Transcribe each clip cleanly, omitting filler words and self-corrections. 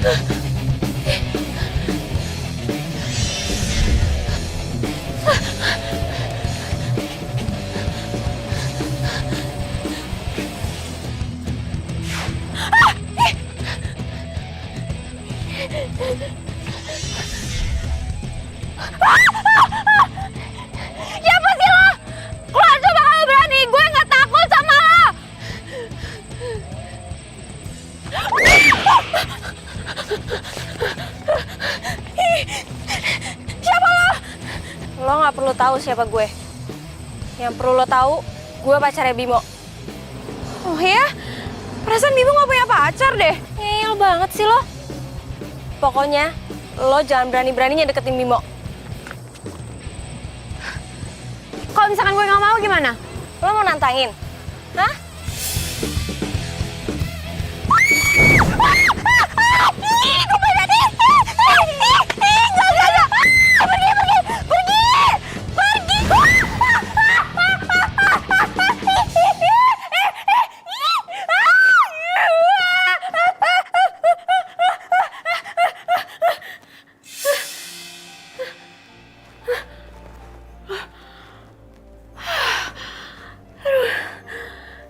Siapa sih lo? Keluar coba kalau berani, gue nggak takut sama lo. Siapa lo? Lo nggak perlu tahu siapa gue. Yang perlu lo tahu, gue pacarnya Bimo. Oh ya? Perasaan Bimo nggak punya pacar deh. Ngeyel banget sih lo. Pokoknya lo jangan berani-beraninya deketin Bimo. Kalau misalkan gue nggak mau gimana? Lo mau nantangin? Hah? Gue pengen nih! Enggak! Pergi!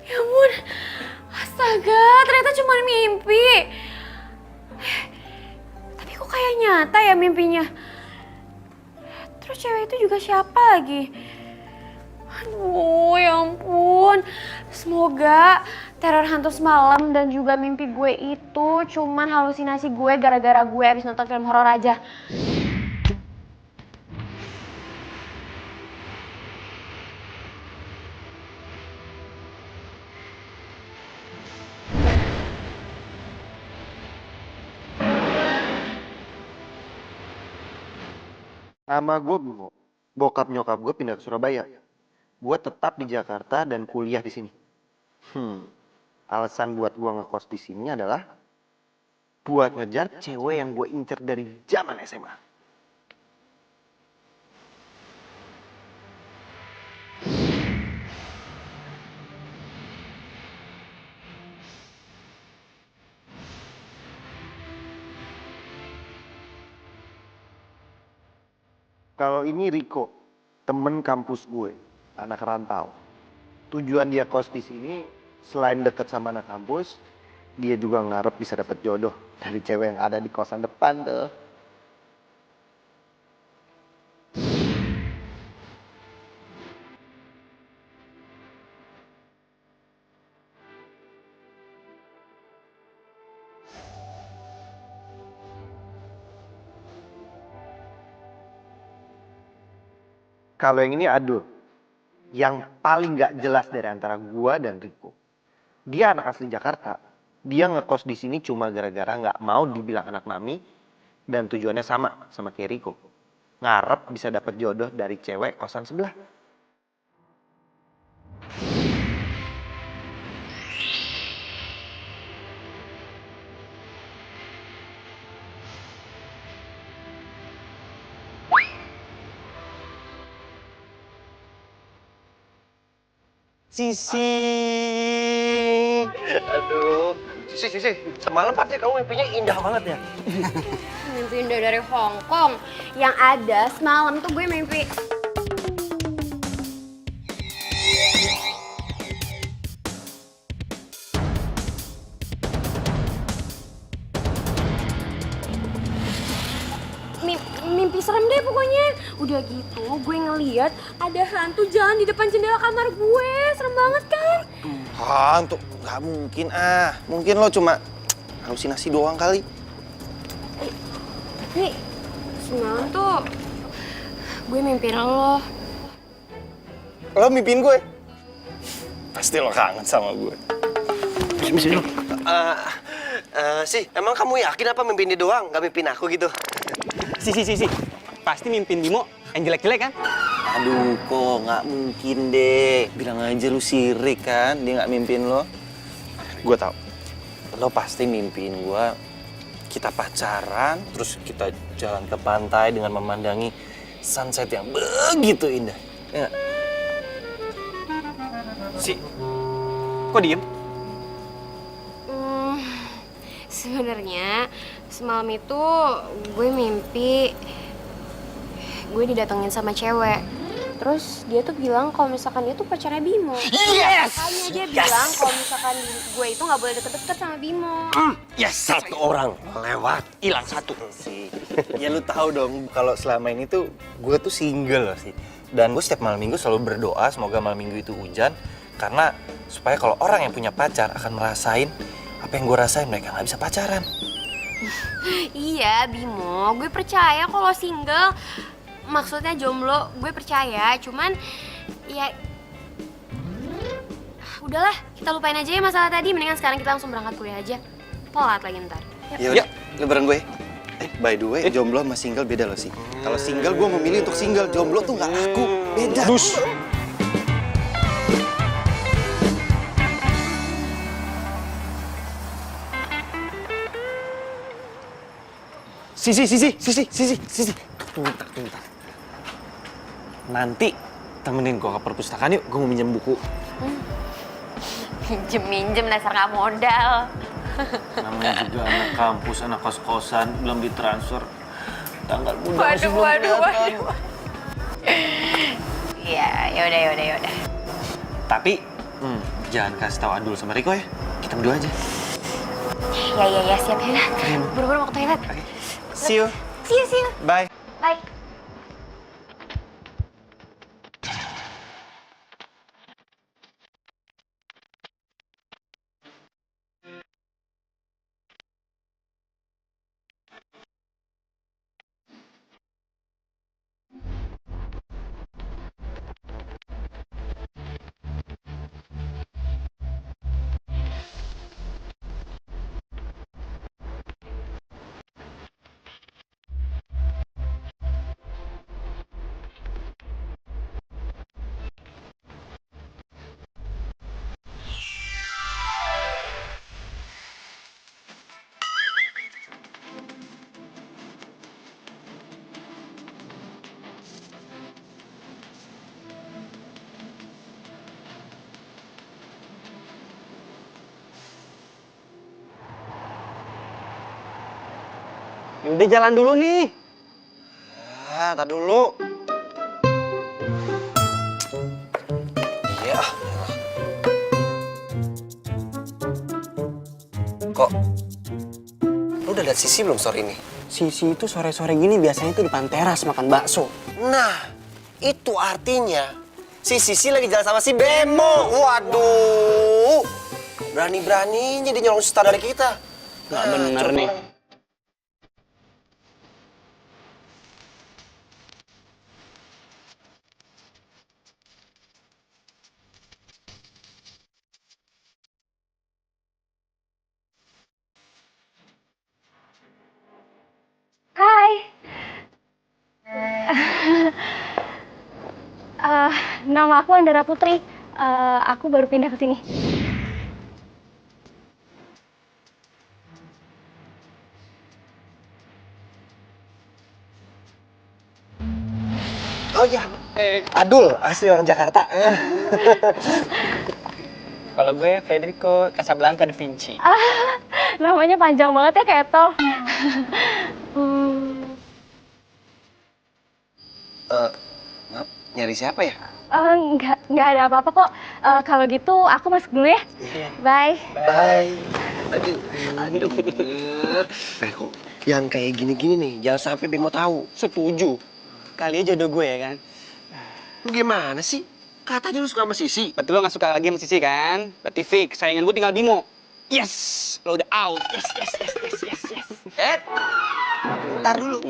Ya ampun, astaga, ternyata cuma mimpi. Tapi kok kayak nyata ya mimpinya. Terus cewek itu juga siapa lagi? Aduh, ya ampun. Semoga teror hantu semalam dan juga mimpi gue itu cuman halusinasi gue gara-gara gue abis nonton film horor aja. Sama gue Bimo, bokap nyokap gue pindah ke Surabaya. Gue tetap di Jakarta dan kuliah di sini. Alasan buat gue ngekos di sini adalah buat ngejar cewek yang gue incer dari zaman SMA. Kalau ini Riko, temen kampus gue, anak rantau. Tujuan dia kos di sini, selain deket sama anak kampus, dia juga ngarep bisa dapet jodoh dari cewek yang ada di kosan depan tuh. Kalau yang ini Adul, yang paling gak jelas dari antara gua dan Riko. Dia anak asli Jakarta. Dia ngekos di sini cuma gara-gara nggak mau dibilang anak mami dan tujuannya sama kayak Riko. Ngarep bisa dapet jodoh dari cewek kosan sebelah. Sisi. Aduh. Sisi. Semalam pasti kamu mimpinya indah banget ya. Mimpi indah dari Hong Kong. Yang ada semalam tuh gue mimpi. Mimpi serem deh pokoknya. Udah gitu gue ngeliat ada hantu jalan di depan jendela kamar gue. Serem banget kan? Hantu? Gak mungkin Mungkin lo cuma halusinasi doang kali. Nih, semalam tuh gue mimpiin lo. Lo mimpiin gue? Pasti lo kangen sama gue. Misi. Sih, emang kamu yakin apa mimpin dia doang, gak mimpin aku gitu? Si. Pasti mimpin Bimo yang jelek-jelek kan? Aduh, kok nggak mungkin deh. Bilang aja lu sirik kan, dia nggak mimpin lo. Gue tau, lo pasti mimpiin gue. Kita pacaran, terus kita jalan ke pantai dengan memandangi sunset yang begitu indah. Ya nggak? Si, kok diem? Sebenarnya semalam itu gue mimpi gue didatengin sama cewek. Terus dia tuh bilang kalau misalkan dia tuh pacarnya Bimo. Yes! Makanya dia bilang kalau misalkan gue itu nggak boleh deket-deket sama Bimo. Yes, satu orang lewat. Hilang satu sih. Ya lu tahu dong kalau selama ini tuh gue tuh single sih. Dan gue setiap malam minggu selalu berdoa semoga malam minggu itu hujan. Karena supaya kalau orang yang punya pacar akan merasain apa yang gue rasain, mereka nggak bisa pacaran. Iya Bimo, gue percaya kalau single, maksudnya jomblo, gue percaya. Cuman ya udahlah, kita lupain aja ya masalah tadi. Mendingan sekarang kita langsung berangkat kuliah aja. Telat lagi ntar. Yaudah, lu bareng gue. By the way, jomblo sama single beda loh sih. Kalau single gue memilih untuk single, jomblo tuh nggak laku, beda. Sisi. Tunggu bentar. Nanti temenin gue ke perpustakaan yuk, gue mau minjem buku. Minjem dasar nggak modal. Namanya juga anak kampus, anak kos-kosan, belum ditransfer. Tanggal muda masih belum kelihatan. Iya, yaudah. Tapi, jangan kasih tahu Adul sama Riko ya. Kita berdua aja. Ya, siap ya. Buru-buru mau ke toilet. Oke. See you. See you. Bye. Bye. Udah jalan dulu nih. Tar dulu. Iya. Kok? Lu udah liat Sisi belum sore ini? Sisi itu sore-sore gini biasanya tuh depan teras makan bakso. Nah, itu artinya si Sisi lagi jalan sama si Bemo. Waduh. Berani-beraninya dia nyolong star dari kita. Nggak bener nih. Hai. Nama aku Andara Putri. Aku baru pindah ke sini. Oh iya, Adul, asli orang Jakarta. Kalau gue Federico Casablanca da Vinci. Namanya panjang banget ya, Keto. Maaf, nyari siapa ya? Nggak ada apa-apa kok. Kalau gitu aku masuk dulu ya. Bye. Bye. Aduh. Kok yang kayak gini-gini nih, jangan sampai Bemo tahu. Setuju. Kali aja jodoh gue ya kan. Lu gimana sih? Katanya lu suka sama Sisi. Berarti lo gak suka lagi sama Sisi kan? Berarti fix, saingan gue tinggal Bimo. Yes, lo udah out. Yes. Ntar dulu,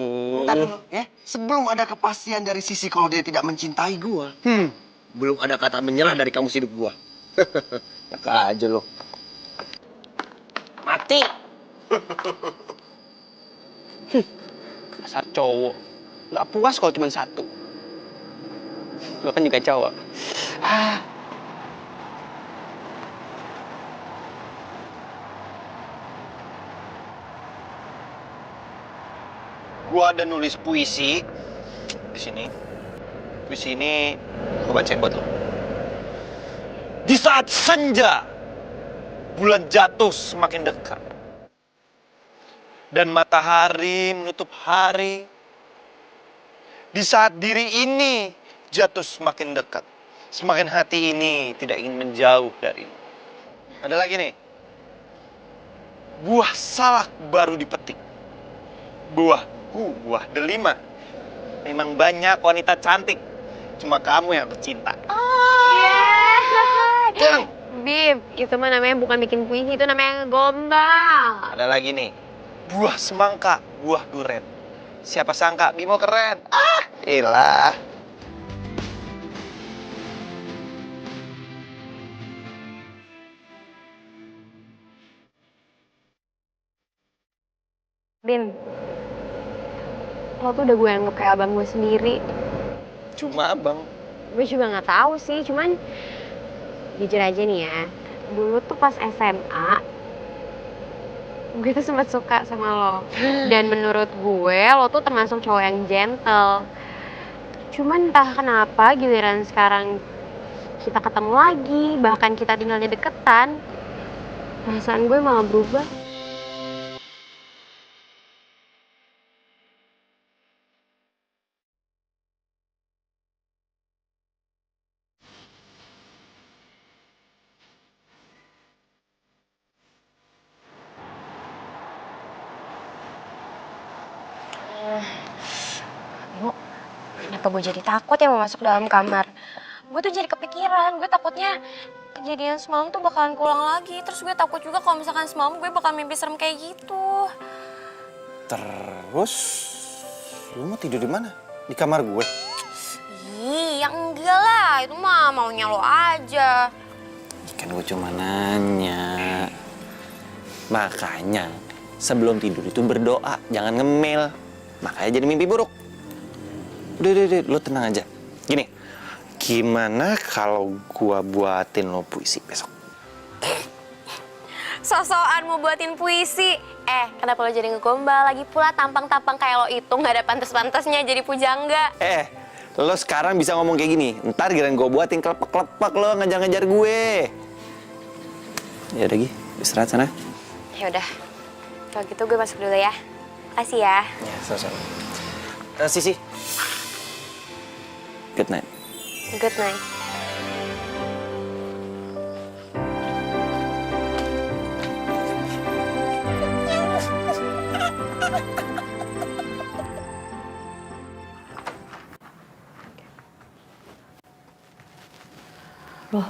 ya. Sebelum ada kepastian dari Sisi kalau dia tidak mencintai gua, belum ada kata menyerah dari kamu hidup gua. Tak aja lo. Mati. Dasar cowok. Gak puas kalau cuma satu. Lo kan juga cowok. Gua ada nulis puisi di sini. Puisi ini gua bacain buat lo. Di saat senja, bulan jatuh semakin dekat. dan matahari menutup hari. Di saat diri ini jatuh semakin dekat, semakin hati ini tidak ingin menjauh darimu. Ada lagi nih. Buah salak baru dipetik. Buah delima. Memang banyak wanita cantik. Cuma kamu yang tercinta. Jangan. Bim, itu mah namanya bukan bikin puisi, itu namanya gombal. Ada lagi nih. Buah semangka, buah duren. Siapa sangka Bimo keren. Ilah. Bin, lo tuh udah gue anggap kayak abang gue sendiri. Cuma abang. Gue juga nggak tahu sih, cuman jujur aja nih ya, dulu tuh pas SMA, gue tuh sempat suka sama lo. Dan menurut gue, lo tuh termasuk cowok yang gentle. Cuman entah kenapa giliran sekarang kita ketemu lagi, bahkan kita tinggalnya deketan, perasaan gue malah berubah. Bimo, kenapa gue jadi takut ya mau masuk dalam kamar? Gue tuh jadi kepikiran, gue takutnya kejadian semalam tuh bakalan keulang lagi. Terus gue takut juga kalau misalkan semalam gue bakal mimpi serem kayak gitu. Terus, lu mau tidur di mana? Di kamar gue? Ih, ya enggak lah, itu mah maunya lo aja. Kan gue cuma nanya. Makanya, sebelum tidur itu berdoa, jangan ngemil. Makanya jadi mimpi buruk. Udah, lo tenang aja. Gini, gimana kalau gua buatin lo puisi besok? So-soan mau buatin puisi. Kenapa lo jadi ngegombal? Lagi pula tampang-tampang kayak lo itu nggak ada pantas-pantasnya jadi pujangga. Lo sekarang bisa ngomong kayak gini. Ntar giliran gue buatin kelepek-kelepek lo ngejar-ngejar gue. Ya udah, Gi. Istirahat sana. Ya udah, kalau gitu gue masuk dulu ya. Makasih ya. Ya, sama-sama. Sisi. Good night. Good night. Loh,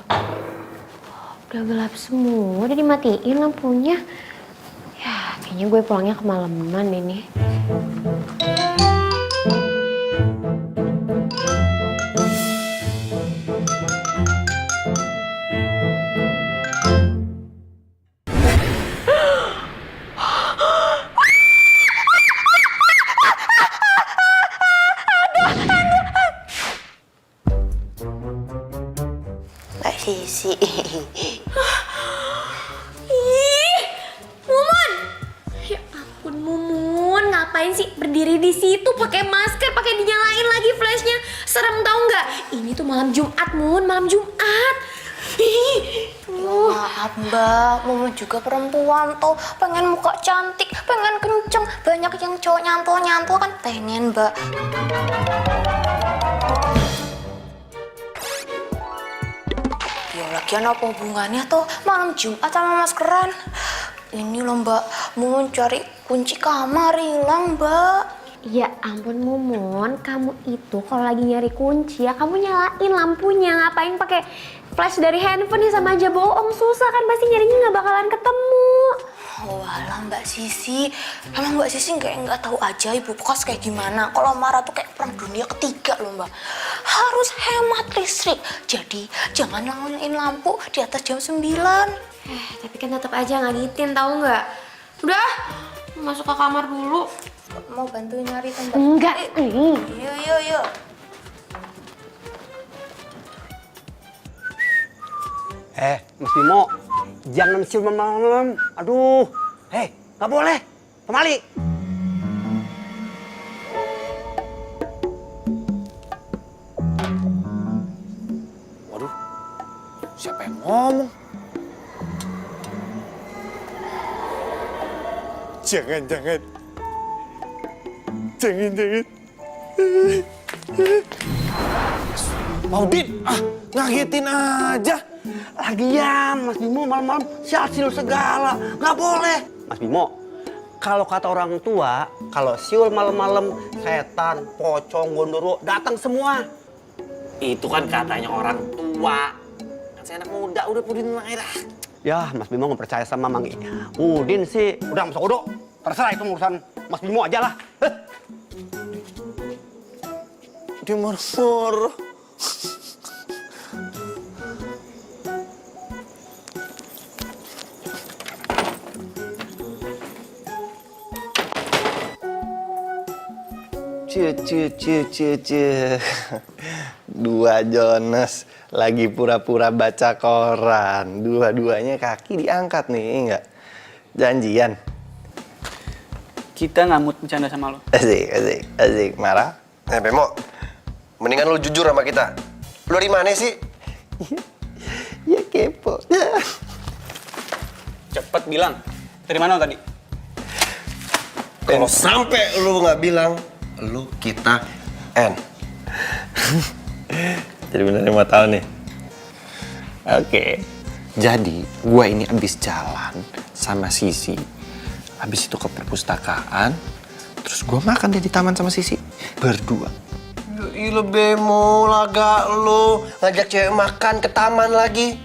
udah gelap semua, udah dimatiin lampunya. Ya, kayaknya gue pulangnya kemalaman ini. Mbak Sisi. Ih, Mumun. Ya ampun Mumun, ngapain sih berdiri di situ pakai masker, pakai dinyalain lagi flashnya. Serem tau nggak? Ini tuh malam Jumat, Mun, malam Jumat. Maaf Mbak, Mumu juga perempuan tuh, pengen muka cantik, pengen kenceng. Banyak yang cowok nyantol-nyantol kan pengen Mbak. Ya lagian apa hubungannya tuh malam Jumat sama maskeran? Ini loh Mbak, Mumu cari kunci kamar hilang Mbak. Ya ampun Mumun, kamu itu kalau lagi nyari kunci ya kamu nyalain lampunya. Ngapain pakai flash dari handphone ya, sama aja bohong. Susah kan, pasti nyarinya nggak bakalan ketemu. Walah Mbak Sisi, emang Mbak Sisi nggak tahu aja ibu kos kayak gimana. Kalau marah tuh kayak perang dunia ketiga loh Mbak. Harus hemat listrik, jadi jangan nyalain lampu di atas jam 9. Tapi kan tetap aja ngagitin, tahu nggak? Udah, masuk ke kamar dulu. Mau bantu nyari tempat? Enggak. Yuk. Mas Bimo, jangan siuman malam-malam. Aduh, nggak boleh. Pemali. Waduh, siapa yang ngomong? Jangan. Maudin, ngagetin aja. Lagian Mas Bimo malam-malam sial-siul segala. Nggak boleh. Mas Bimo, kalau kata orang tua, kalau siul malam-malam setan, pocong, gondoro datang semua. Itu kan katanya orang tua. Kan saya anak muda, udah pudin aja. Ya, Mas Bimo nggak percaya sama Mang Udin sih. Udah, Mas Odo. Terserah itu urusan Mas Bimo aja lah. Dia marah-marah. Cie. Dua Jonas lagi pura-pura baca koran. Dua-duanya kaki diangkat nih, enggak? Janjian. Kita nggak mood bercanda sama lo. Asik. Marah? Bemo, mendingan lu jujur sama kita. Lu dari mana sih? Ya kepo. Cepet bilang. Dari mana lo tadi? Kalau sampai lu nggak bilang, lu kita end. Jadi beneran mau tahu nih. Oke. Jadi gua ini abis jalan sama Sisi. Habis itu ke perpustakaan. Terus gua makan deh di taman sama Sisi. Berdua. Ih, lu Bemo, laga lu ngajak cewek makan ke taman lagi.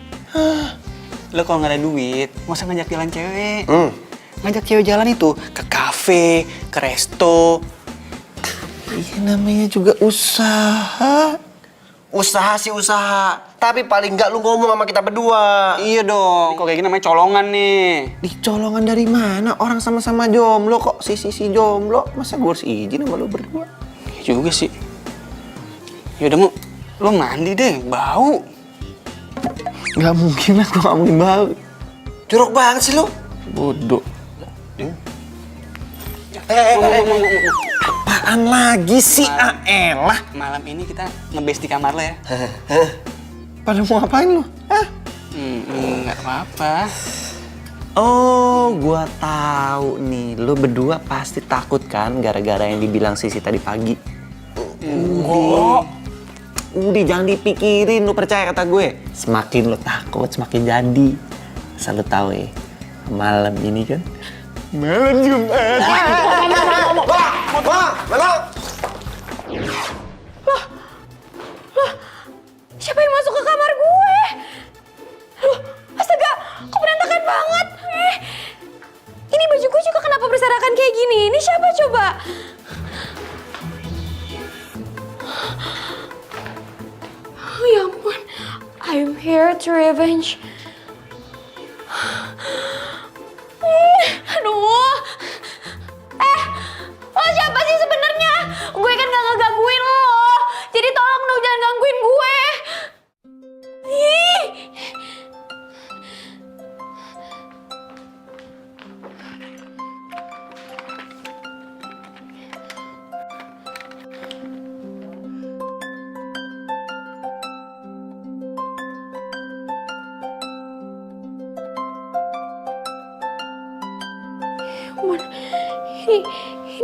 Lo kalau nggak ada duit, nggak usah ngajak jalan cewek. Ngajak cewek jalan itu ke kafe, ke resto. Iya namanya juga usaha. Usaha sih usaha, tapi paling nggak lu ngomong sama kita berdua. Iya dong, kok kayak gini namanya colongan nih. Dicolongan dari mana? Orang sama-sama jomblo kok. Si jomblo. Masa gue harus izin sama lu berdua? Iya juga sih. Yaudah, lo mandi deh, bau. Gak mungkin lah gue ngomongin bau. Jorok banget sih lu. Bodoh. Apaan lagi sih? Elah. Malam ini kita ngebase di kamar lo ya. Pada mau ngapain lu? Nggak apa-apa. Oh, gua tahu nih. Lu berdua pasti takut kan gara-gara yang dibilang Sisi tadi pagi. Udah jangan dipikirin, lu percaya kata gue. Semakin lu takut, semakin jadi. Asal lu tahu ya, malam ini kan malam Jumat. Siapa yang masuk ke kamar gue? Loh, astaga, kok berantakan banget? Ini baju gue juga kenapa berserakan kayak gini? Ini siapa coba? Oh ya ampun, I'm here to revenge. Aduh. Lo siapa sih sebenarnya? Gue kan gak ngegangguin lo. Jadi tolong dong jangan gangguin gue. Ih. Mon,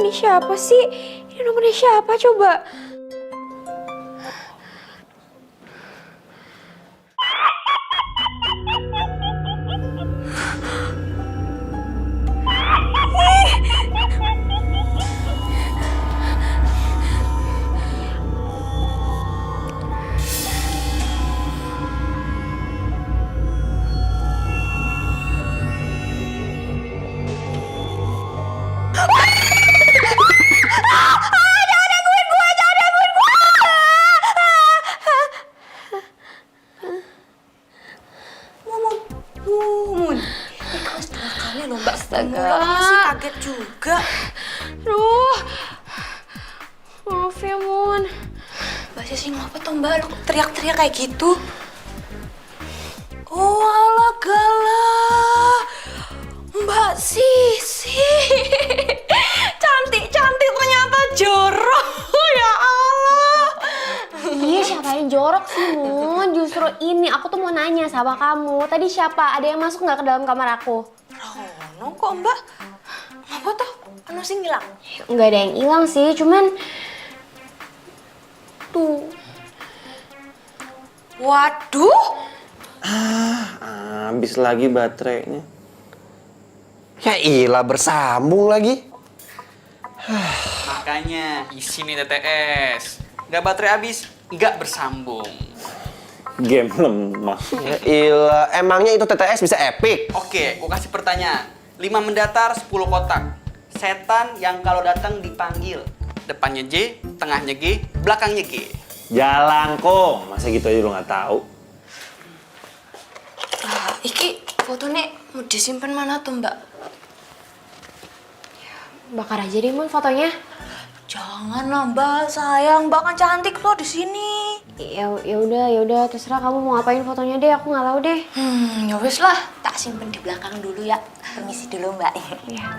ini siapa sih? Ini nomornya siapa coba? Masih kaget juga. Aduh. Maaf ya, Mon. Mbak Sisi ngapa tuh Mbak? Lu teriak-teriak kayak gitu? Oh ala galah. Mbak Sisi. Cantik-cantik ternyata jorok. Ya Allah. Iya, siapa yang jorok sih, Mon? Justru ini, aku tuh mau nanya sama kamu. Tadi siapa? Ada yang masuk nggak ke dalam kamar aku? Rono kok Mbak? Mbak sih ngilang? Nggak ada yang hilang sih, cuman tuh. Waduh, Habis lagi baterainya. Ya ilah, bersambung lagi. Makanya isi nih TTS. Nggak baterai habis, nggak bersambung. Game lemah. Ya ilah, emangnya itu TTS bisa epic? Oke, gua kasih pertanyaan. 5 mendatar, 10 kotak. Setan yang kalau datang dipanggil. Depannya J, tengahnya G, belakangnya G. Jalangkung, masa gitu aja lu nggak tahu? iki fotonya mau disimpan mana tuh mbak? Bakar aja deh Mon fotonya. Jangan lah mbak, sayang mbak kan cantik loh di sini. Ya udah terserah kamu mau ngapain fotonya deh, aku nggak tahu deh. Ya wes lah, tak simpen di belakang dulu ya. Permisi dulu mbak. Ya.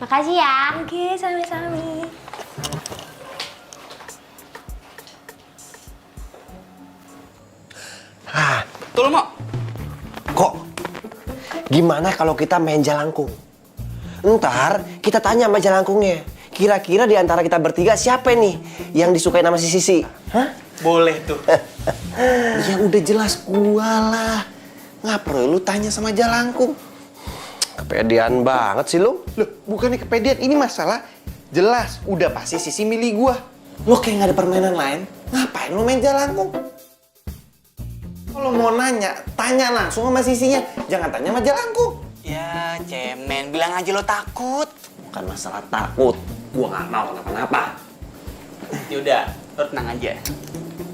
Makasih ya. Oke, sami-sami. Tuh lo mau? Kok? Gimana kalau kita main jalangkung? Ntar kita tanya sama jalangkungnya. Kira-kira di antara kita bertiga siapa nih yang disukai nama si Sisi? Hah? Boleh tuh. Ya udah jelas gua lah. Nggak perlu tanya sama jalangkung. Kepedean banget sih lu. Loh, bukannya kepedean, ini masalah jelas. Udah pasti Sisi milih gua. Lo kayak nggak ada permainan lain? Ngapain lo main jalangkung? Kalau mau nanya, tanya langsung sama sisinya. Jangan tanya sama jalangkung. Ya, cemen, bilang aja lo takut. Bukan masalah takut. Gua nggak mau kenapa-napa. Yaudah, lo tenang aja.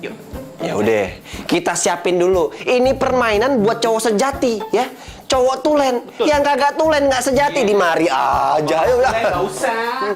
Yuk. Ya udah, kita siapin dulu. Ini permainan buat cowok sejati, ya. Cowok tulen, yang kagak tulen nggak sejati di mari aja. Ayo udah. Nggak usah.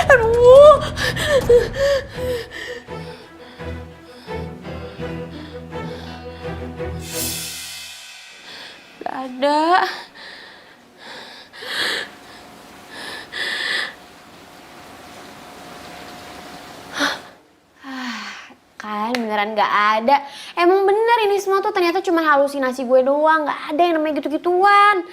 Aduh. Gak ada. Kan beneran gak ada. Emang bener ini semua tuh ternyata cuma halusinasi gue doang. Gak ada yang namanya gitu-gituan.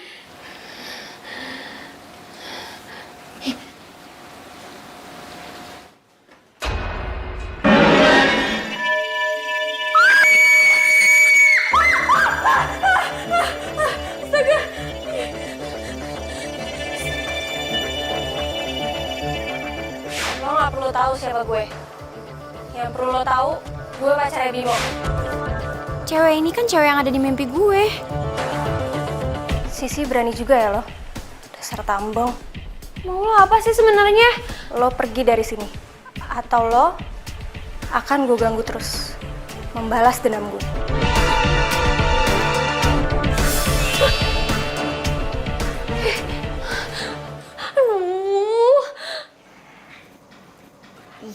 Lo gak perlu tahu siapa gue. Yang perlu lo tahu, gue pacarnya Bimo. Cewek ini kan cewek yang ada di mimpi gue. Sisi berani juga ya lo. Dasar tambang. Mau lo apa sih sebenarnya? Lo pergi dari sini. Atau lo akan gue ganggu terus. Membalas dendam gue. Aduh.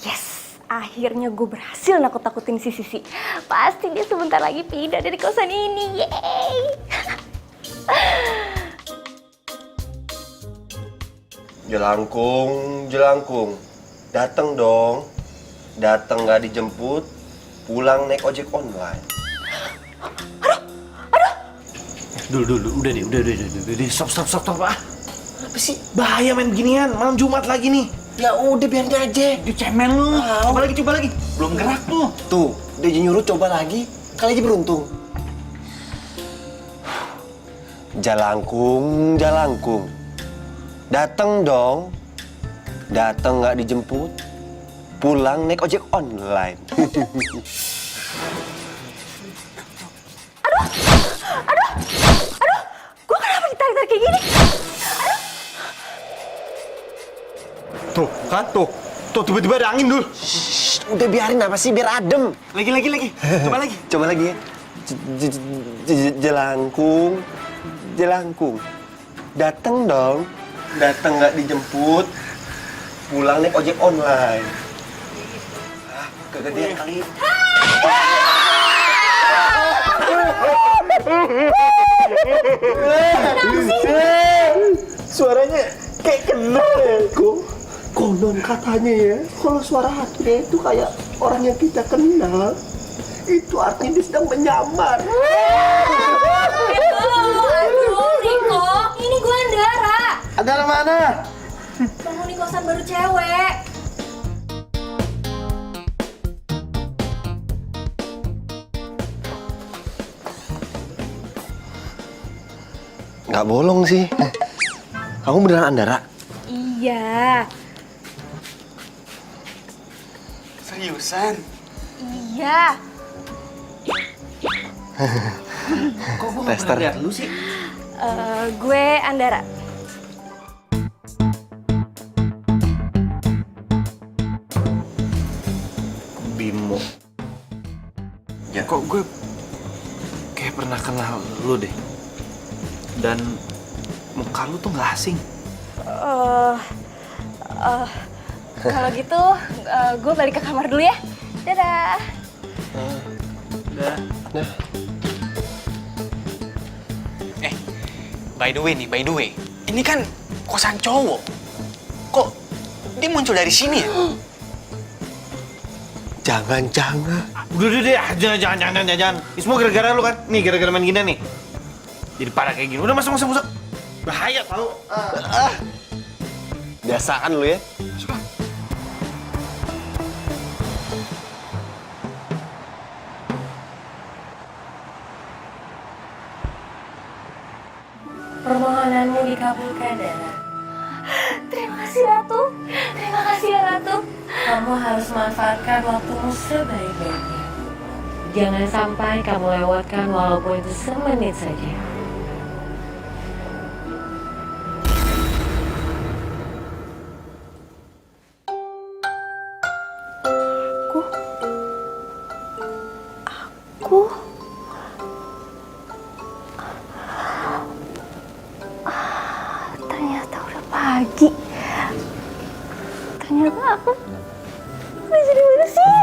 Yes, akhirnya gue berhasil nakut-nakutin si Sisi. Pasti dia sebentar lagi pindah dari kosan ini. Yeay. Jelangkung, jelangkung. Dateng dong. Dateng nggak dijemput, pulang naik ojek online. Dulu, udah deh, stop, ah. Apa sih? Bahaya main beginian, malam Jumat lagi nih. Ya udah biarin aja. Di cemen lu. Coba lagi. Belum gerak tuh. Tuh, dia nyuruh coba lagi. Kali aja beruntung. Jalangkung, jalangkung. Dateng dong. Dateng nggak dijemput, pulang naik ojek online. Gue kenapa ditarik-tarik kayak gini? Tuh, kan? Tuh, tiba-tiba ada angin dulu. Shh, udah biarin apa sih, biar adem. Lagi. Coba lagi. Coba lagi ya. Jelangkung, Jelangkung. Datang dong. Datang nggak dijemput. Pulang naik ojek online. Ah, kegedean kali. Suaranya kayak kenal ya, kok. Konon katanya ya, kalau suara hatinya itu kayak orang yang kita kenal, itu artinya dia sedang menyamar. Aduh, Riko, ini gue Andara. Andara mana? Penghuni kosan baru cewek. Nggak bolong sih. Kamu beneran Andara? Iya. Seriusan? Iya. Kok gue nggak Tester. pernah lihat lu sih? Gue Andara. Bimo. Ya kok gue kayak pernah kenal lu deh. Dan muka lu tuh nggak asing. Kalau gitu, gue balik ke kamar dulu ya. Dadah. Udah. By the way. Ini kan kosan cowok. Kok dia muncul dari sini ya? Jangan-jangan. Udah deh, jangan. Ini semua gara-gara lu kan? Nih, gara-gara main gini nih. Jadi parah kayak gini. Udah masuk. Bahaya tau. Biasaan lu ya. Permohonanmu dikabulkan, Dara. Terima kasih, Ratu. Terima kasih ya, Ratu. Kamu harus manfaatkan waktumu sebaik-baiknya. Jangan sampai kamu lewatkan walaupun itu semenit saja. Aku ternyata udah pagi. Ternyata aku udah jadi manusia.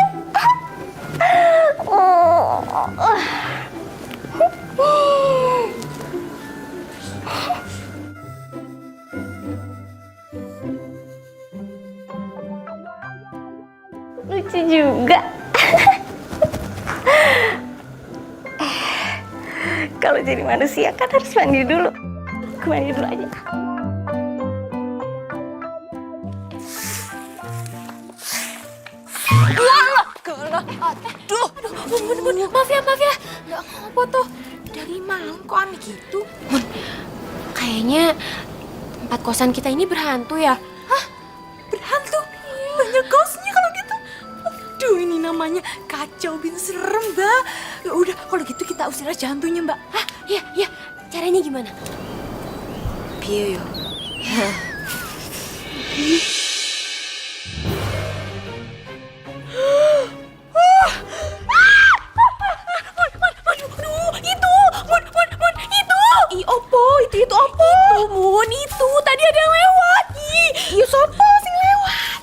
Lucu juga. Kalau jadi manusia kan harus mandi dulu. Aku mandi dulu aja. Aduh, bun, maaf ya. Nggak ngapa tuh. Dari malam kok aneh gitu? Bun, kayaknya tempat kosan kita ini berhantu ya. Hah? Berhantu? Banyak ghostnya kalau gitu. Aduh, ini namanya kacau bin serem, Mbak. Ya udah, kalau gitu kita usir aja hantunya, Mbak. Hah? Iya. Caranya gimana? Piye yo? Itu apa? Itu tadi ada yang lewat. Iya, siapa sih lewat?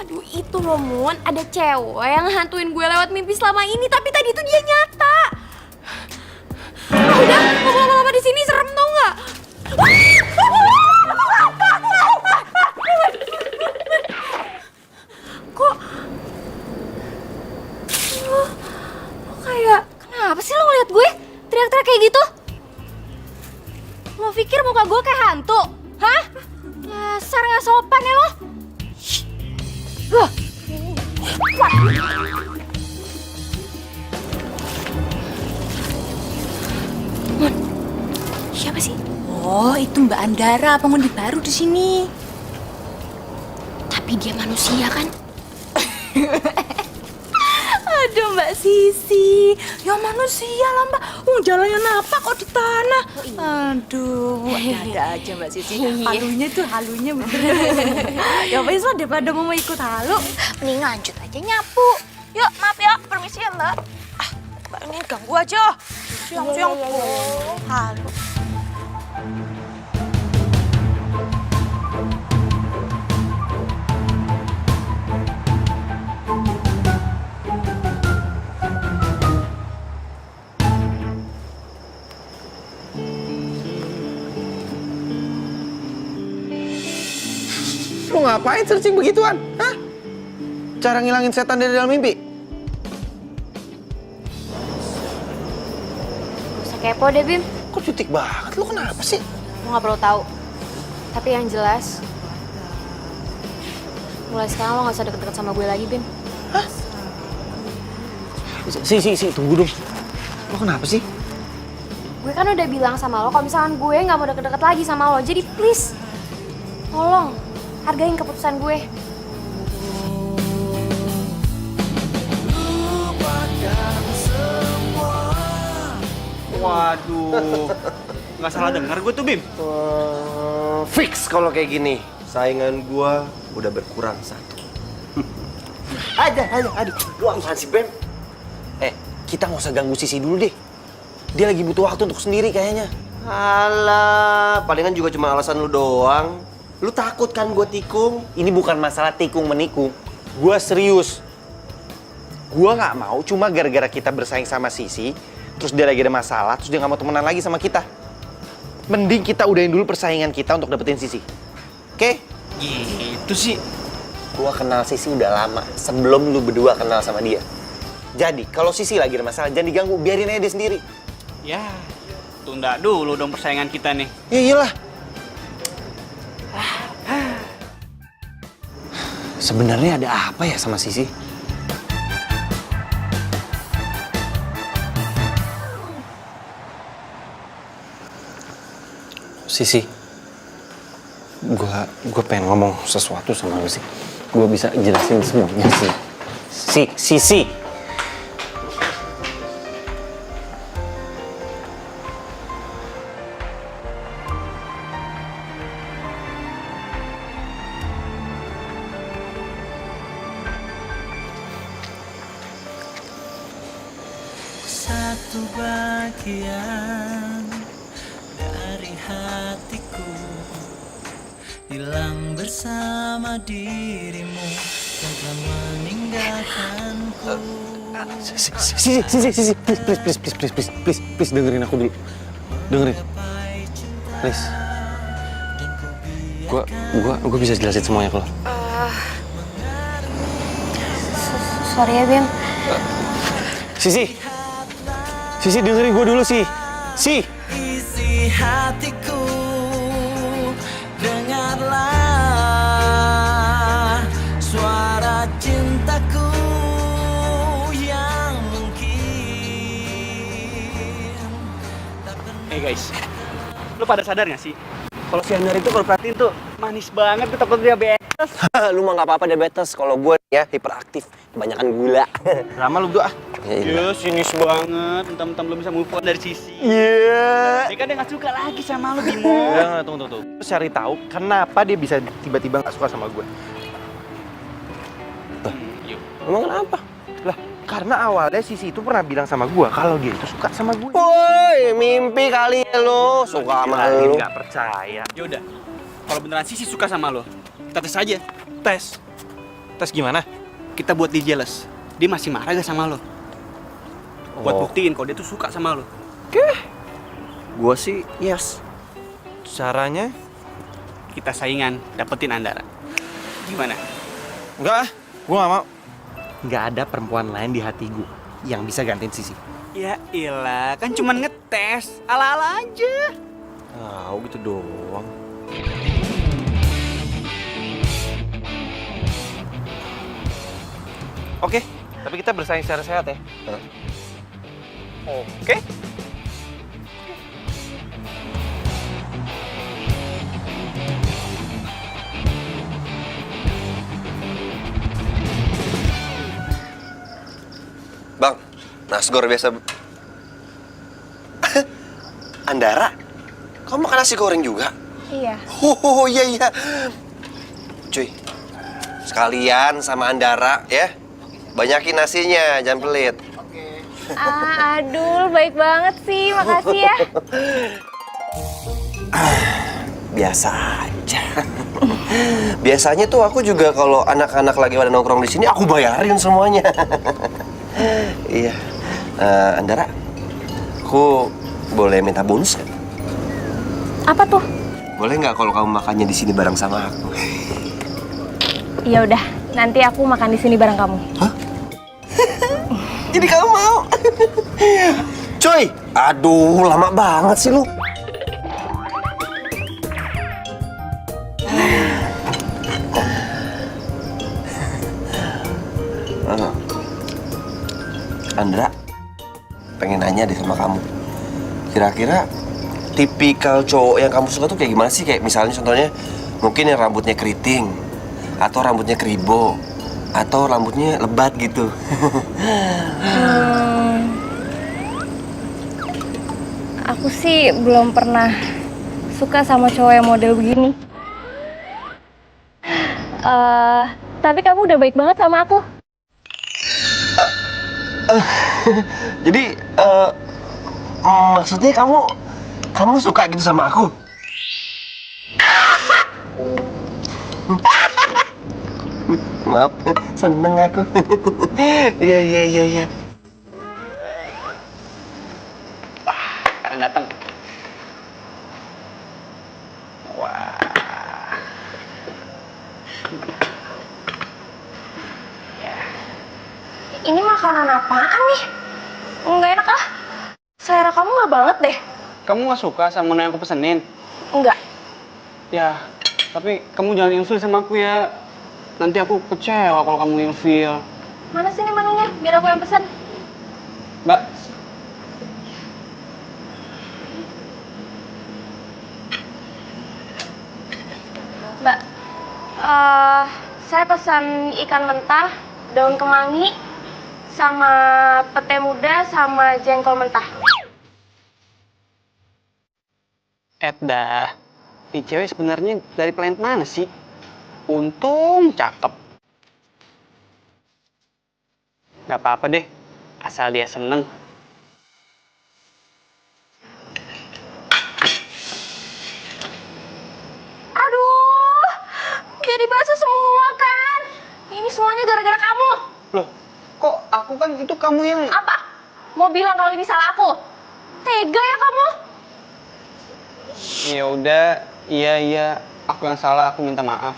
Aduh, itu loh, Mun. Ada cewek yang hantuin gue lewat mimpi selama ini, tapi tadi itu dia nyata. Udah, ngomong-ngomong di sini serem tau nggak? Kok lo kayak kenapa sih lo ngeliat gue teriak-teriak kayak gitu? Lo pikir muka gue kayak hantu? Hah? Dasar gak sopan ya lo? Mon, siapa sih? Oh, itu Mbak Andara, penghuni baru di sini. Tapi dia manusia kan? Aduh, Mbak Sisi, ya manusia lah Mbak. Jalannya napak kok di tanah. Aduh, ada aja Mbak Sisi. Halunya bener. Ya wes lah, daripada mau ikut halu, mending lanjut aja nyapu. Yuk, maaf ya, permisi ya Mbak. Mbak ini ganggu aja. Siang-siang halu. Terus lu ngapain searching begituan? Hah? Cara ngilangin setan dari dalam mimpi? Gak usah kepo deh, Bim. Kok cutik banget? Lu kenapa sih? Lo gak perlu tahu. Tapi yang jelas, mulai sekarang lo gak usah deket-deket sama gue lagi, Bim. Si, tunggu dong. Lo kenapa sih? Gue kan udah bilang sama lo kalau misalkan gue gak mau deket-deket lagi sama lo. Jadi please, tolong hargain keputusan gue. Waduh, nggak salah dengar gue tuh Bim. Fix kalau kayak gini. Saingan gua udah berkurang satu. Aduh. Lu apaan sih, Bem? Kita nggak usah ganggu Sisi dulu deh. Dia lagi butuh waktu untuk sendiri kayaknya. Alah, palingan juga cuma alasan lu doang. Lu takut kan gua tikung? Ini bukan masalah tikung menikung. Gua serius. Gua nggak mau cuma gara-gara kita bersaing sama Sisi, terus dia lagi ada masalah, terus dia nggak mau temenan lagi sama kita. Mending kita udahin dulu persaingan kita untuk dapetin Sisi. Oke? Gitu sih. Gua kenal Sisi udah lama, sebelum lu berdua kenal sama dia. Jadi, kalau Sisi lagi ada masalah, jangan diganggu, biarin aja dia sendiri. Ya, tunda dulu dong persaingan kita nih. Ya iyalah. Sebenarnya ada apa ya sama Sisi? Sisi, gue pengen ngomong sesuatu sama lu sih. Gue bisa jelasin semuanya sih. Sisi. Satu bagian dari hatiku hilang bersama dirimu yang telah meninggalkanku. Sisi, please dengerin aku dulu. Dengerin, please. Gue bisa jelasin semuanya ke lo. Sorry ya, Bim. Sisi dengerin gue dulu sih. Isi hatiku, dengarlah suara cintaku yang mungkin tak pernah. Hey guys, lu pada sadar gak sih? Kalau si Andar itu kalau perhatiin tuh manis banget, gue takut diabetes. Lu mah nggak apa-apa diabetes. Kalau gue ya hiperaktif, kebanyakan gula. Lama lu berdua. Ya, sinis banget. Mentang-mentang belum bisa move on dari Sisi. Iya. Dia kan udah gak suka lagi sama lu, Bimo. Udah, tunggu. Terus cari tahu kenapa dia bisa tiba-tiba nggak suka sama gue. Emang kenapa? Lah, karena awalnya Sisi itu pernah bilang sama gue kalau dia itu suka sama gue. Woi, mimpi kali ya lu. Suka sama lu. Nggak percaya. Ya udah, kalau beneran Sisi suka sama lo, kita tes aja. Tes gimana? Kita buat dia jealous. Dia masih marah gak sama lo? Buat buktiin kalau dia tuh suka sama lo. Gua sih yes. Caranya? Kita saingan, dapetin Andara. Gimana? Enggak, gue nggak mau. Nggak ada perempuan lain di hati gue yang bisa gantiin Sisi. Ya ilah, kan cuman ngetes. Ala-ala aja. Gitu doang. Oke, tapi kita bersaing secara sehat ya. Oke. Bang, nasgor biasa. Andara, kamu makan nasi goreng juga? Iya. Oh iya. Cuy, sekalian sama Andara ya. Banyakin nasinya, jangan pelit. Aduh, baik banget sih. Makasih ya. Biasa aja. Biasanya tuh aku juga kalau anak-anak lagi pada nongkrong di sini aku bayarin semuanya. Iya. Andara, aku boleh minta bonus nggak? Apa tuh? Boleh nggak kalau kamu makannya di sini bareng sama aku? Ya udah, nanti aku makan di sini bareng kamu. Jadi kamu mau? Coy, aduh lama banget sih lu. Andra, pengen nanya deh sama kamu. Kira-kira tipikal cowok yang kamu suka tuh kayak gimana sih? Kayak misalnya contohnya mungkin yang rambutnya keriting, atau rambutnya keribo, atau rambutnya lebat gitu. Aku sih belum pernah suka sama cowok yang model begini. Tapi kamu udah baik banget sama aku. Jadi, maksudnya kamu suka gitu sama aku? Maaf, seneng aku. Iya. Sekarang datang. Ini makanan apaan nih? Nggak enak ah. Selera kamu nggak banget deh. Kamu nggak suka sama menu yang aku pesenin? Enggak. Ya, tapi kamu jangan ilfil sama aku ya. Nanti aku kecewa kalau kamu ilfil. Mana sih ini menunya? Biar aku yang pesan. Mbak, Mbak, saya pesan ikan mentah, daun kemangi, sama pete muda, sama jengkol mentah. Edda, ini cewek sebenarnya dari planet mana sih? Untung cakep. Gak apa-apa deh, asal dia seneng. Aduh, jadi basuh semua kan? Ini semuanya gara-gara kamu. Loh, kok aku kan itu kamu yang... Apa? Mau bilang kalau ini salah aku? Tega ya kamu? Ya udah, iya, aku yang salah, aku minta maaf.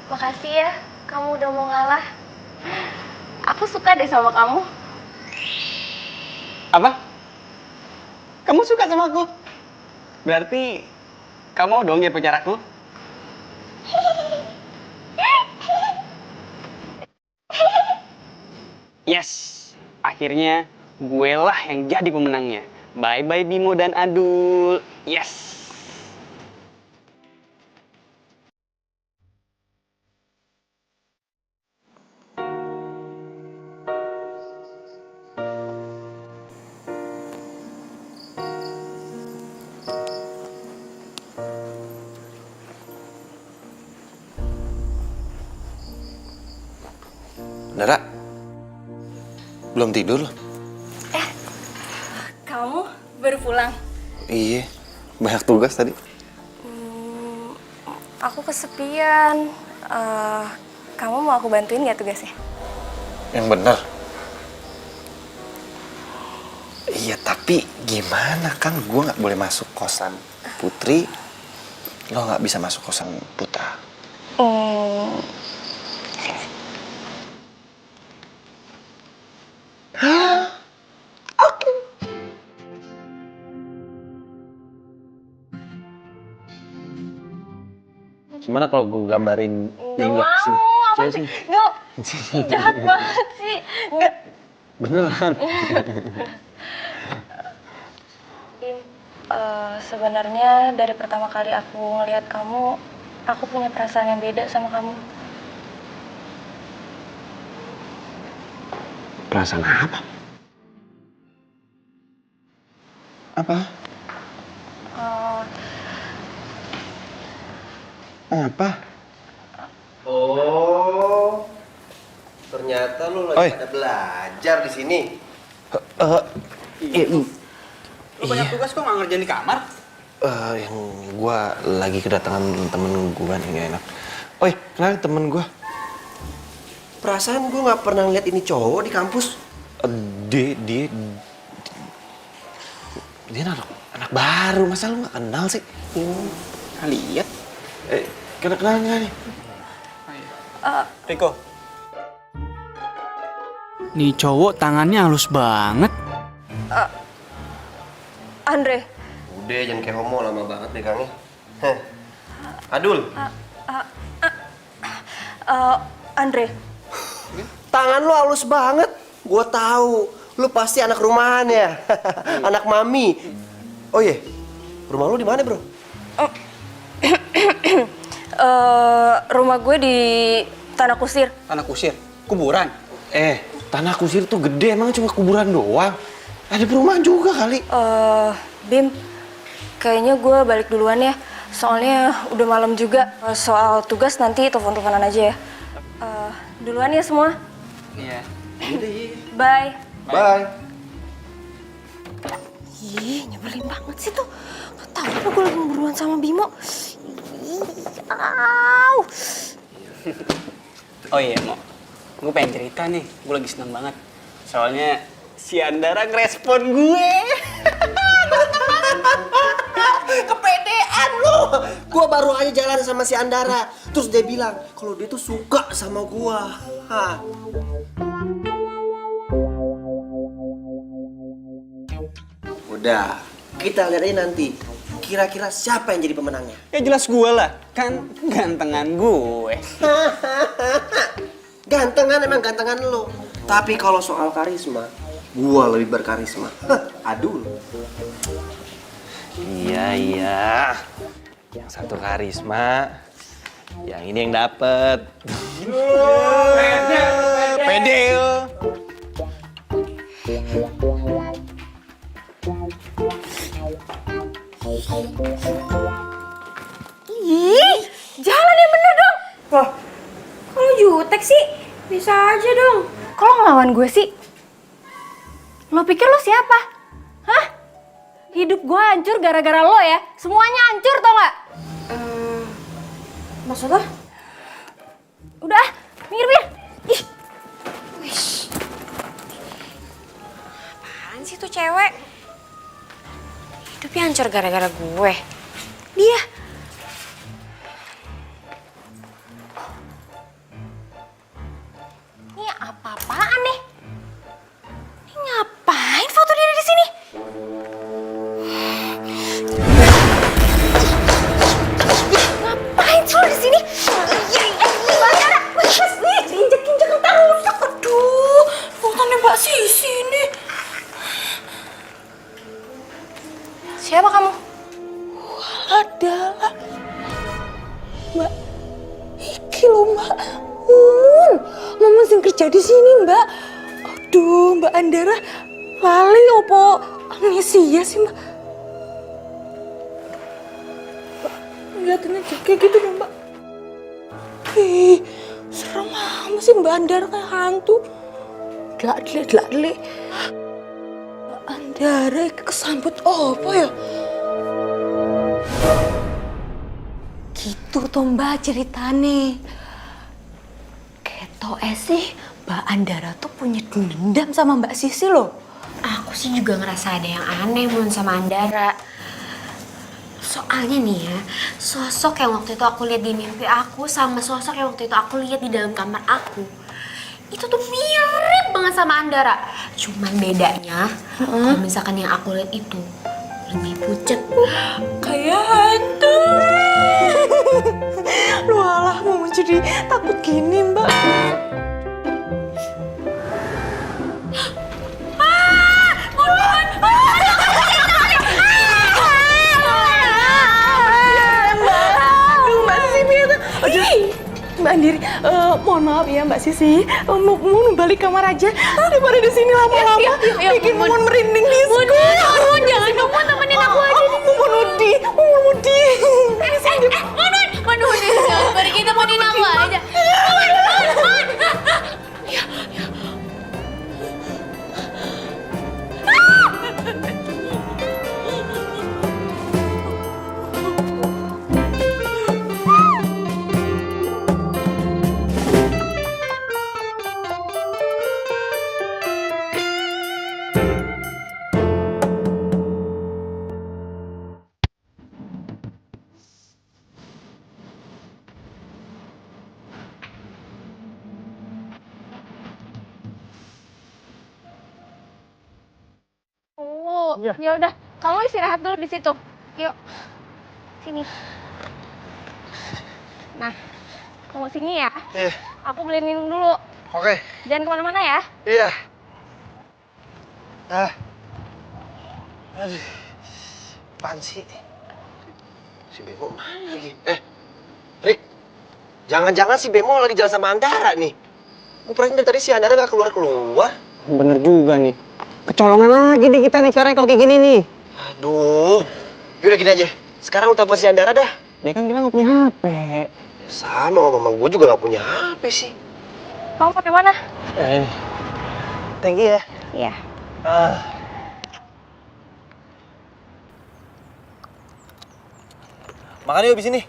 Makasih ya, kamu udah mau ngalah. Aku suka deh sama kamu. Apa? Kamu suka sama aku? Berarti kamu mau dong jadi pacar aku? Yes, akhirnya gue lah yang jadi pemenangnya. Bye-bye Bimo dan Adul. Yes. Nara, belum tidur loh? Kamu baru pulang? Iya, banyak tugas tadi. Aku kesepian. Kamu mau aku bantuin nggak tugasnya? Yang benar. Iya, tapi gimana kan gue nggak boleh masuk kosan Putri, lo nggak bisa masuk kosan Putra. Gimana kalau gue gambarin Nggak mau, apa sih? Nggak, jahat banget sih. Nggak. Beneran? Sebenarnya dari pertama kali aku ngelihat kamu, aku punya perasaan yang beda sama kamu. Perasaan apa? Apa? Apa? Oh, ternyata lu lagi Oi. pada belajar di sini. Lu banyak tugas kok nggak ngerjain di kamar? Yang gue lagi kedatangan temen gue nih, gak enak. Oi, kenalin temen gue. Perasaan gue nggak pernah ngeliat ini cowok di kampus. Dia anak baru, masa lu gak kenal sih? Lihat. Kenal nih? Riko. Nih cowok tangannya halus banget. Andre. Udah, jangan kayak homo, lama banget pegangnya. Adul. Andre. Tangan lu halus banget. Gua tahu. Lu pasti anak rumahan ya. Anak mami. Oh iya. Rumah lu di mana, Bro? Rumah gue di Tanah Kusir. Tanah kusir. Kuburan. Tanah kusir tuh gede, emang cuma kuburan doang. Ada perumahan juga kali. Bim, kayaknya gue balik duluan ya. Soalnya udah malam juga. Soal tugas nanti telepon-teleponan aja ya. Duluan ya semua. Iya. Bye. Bye. Ih, nyebelin banget sih tuh. Gak tau apa gue lagi beruan sama Bimo. Ih, au. Oh iya, Mo. Gue pengen cerita nih. Gue lagi seneng banget. Soalnya si Andara ngerespon gue. Kepedean lu. Gua baru aja jalan sama si Andara. Terus dia bilang kalau dia tuh suka sama gua. Udah, kita lihat aja nanti. Kira-kira siapa yang jadi pemenangnya? Ya jelas gue lah. Kan gantengan gue. Gantengan emang gantengan lo. Tapi kalau soal karisma, gua lebih berkarisma. Adul. Iya. Yang satu karisma, yang ini yang dapet. Pede. Ih, jalan yang bener dong. Loh, kalau jutek sih bisa aja dong. Kalau ngelawan gue sih, lo pikir lo siapa? Hah? Hidup gue hancur gara-gara lo ya. Semuanya hancur tau gak? Maksud lo? Udah, minggir. Ih. Wish. Apaan sih tuh cewek? Hidupnya hancur gara-gara gue. Dia. Ini apa-apaan nih? Ini ngapain foto dia di sini? Ngapain sih lo di sini? Bandara, diinjek-injek entar rusak. Aduh, fotonya Mbak Sisi ini. Siapa kamu? Adalah Mbak iki lho Mbak Mumun sing kerja di sini Mbak. Aduh Mbak Andara lali opo amnesia sih Mbak. Lihatin aja kayak gitu dong Mbak. Ih serem amat sih Mbak Andara kayak hantu. Delak-delak. Mbak Andara kesambut apa ya? Gitu toh Mbak ceritane. Ketoke sih Mbak Andara tuh punya dendam sama Mbak Sisi loh. Aku sih juga ngerasa ada yang aneh Mun sama Andara. Soalnya nih ya, sosok yang waktu itu aku lihat di mimpi aku sama sosok yang waktu itu aku lihat di dalam kamar aku, itu tuh mirip banget sama Andara. Cuman bedanya, kalau misalkan yang aku lihat itu lebih pucet. Kayak hantu. Lu alah mau jadi takut gini Mbak. Mbak Andiri, mohon maaf ya Mbak Sisi, mau balik kamar aja daripada di sini lama-lama bikin Mumun merinding di Mun, jangan dong Mun, temenin aku aja. Mumun Udi. Mun, jangan pergi, temenin aku aja. Mun. Ya udah, kamu istirahat dulu di situ. Yuk. Sini. Nah, kamu sini ya. Iya. Aku beliin minum dulu. Oke. Jangan kemana-mana ya. Iya. Aduh. Apaan sih? Si Bemo mana lagi? Rick. Jangan-jangan si Bemo lagi jalan sama Andara nih. Gue perhatiin dari tadi si Andara gak keluar-keluar. Bener juga nih. Kecolongan lagi nih kita nih sekarang kalau kayak gini nih. Aduh. Yaudah gini aja. Sekarang lu telepon si Andara dah. Dia kan bilang gak punya HP. Sama, Mama gue juga gak punya HP sih. Kamu pakai mana? Thank you ya. Iya. Makan yuk abis ini.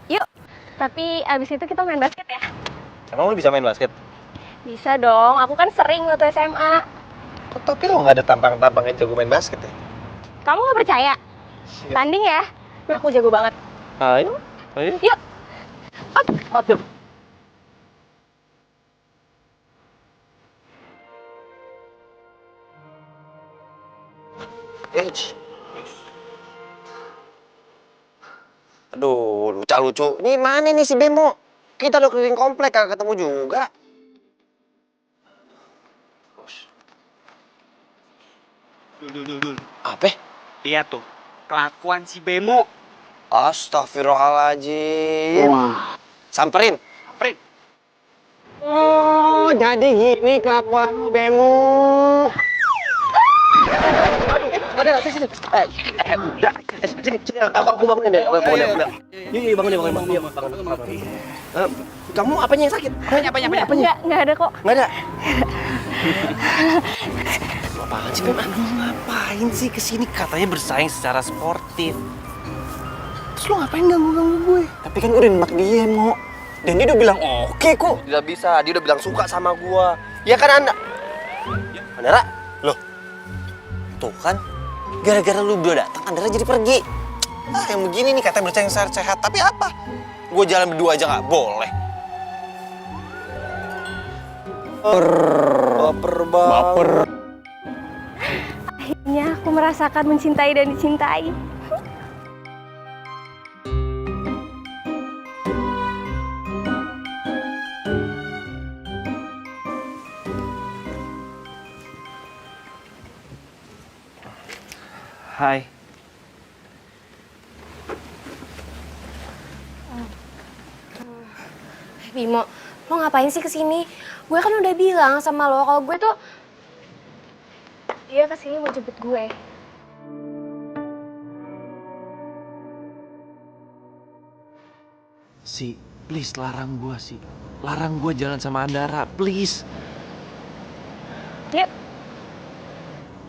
Yuk. Tapi abis itu kita main basket ya. Emang lu bisa main basket? Bisa dong, aku kan sering waktu SMA. Tapi lo gak ada tampang-tampangnya jago main basket ya? Kamu nggak percaya? Tanding ya? Aku jago banget. Ayo. Ayo. Yuk. Aduh. Aduh, lucu-lucu. Ini mana nih si Bemo? Kita udah keliling komplek, kagak ketemu juga. Dul. Apa? Lihat tuh, kelakuan si Bemo. Astagfirullahaladzim. Wah. Samperin. Prit, Oh, jadi gini kelakuan Bemo. Udah, sini. Udah. Sini. Aku bangunin deh. Iya, bangunin. Kamu apanya yang sakit? Enggak ada kok. Nggak ada. Apaan sih, Bem? Ngapain sih kesini? Katanya bersaing secara sportif. Terus lo ngapain ganggu-ganggu gue? Tapi kan udah nembak dia, Mo. Dan dia udah bilang oke kok. Tidak bisa, dia udah bilang suka sama gua. Ya kan, Anda? Andara? Loh. Tuh kan, gara-gara lu udah datang, Andara jadi pergi. Ah, yang begini nih katanya bersaing secara sehat. Tapi apa? Gue jalan berdua aja nggak boleh. Baper banget. Akhirnya aku merasakan mencintai dan dicintai. Hai. Bimo, lo ngapain sih kesini? Gue kan udah bilang sama lo kalau gue tuh Dia kesini mau jemput gue. Si, please larang gue sih. Larang gue jalan sama Andara, please. Yuk.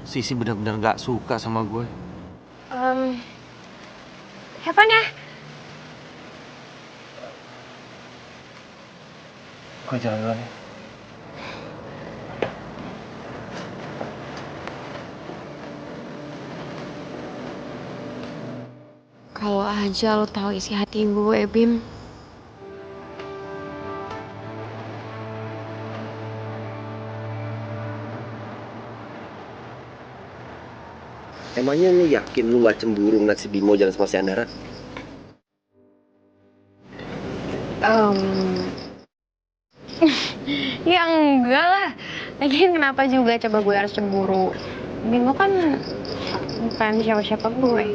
Sisi benar-benar nggak suka sama gue. Have fun ya. Gue jalan duluan ya. kalau aja lo tahu isi hati gue, Bim. Emangnya lu yakin lu gak cemburu ngeliat si Bimo jalan sama si Andara? Ya enggak lah. Lagian kenapa juga coba gue harus cemburu? Bimo kan bukan siapa-siapa gue.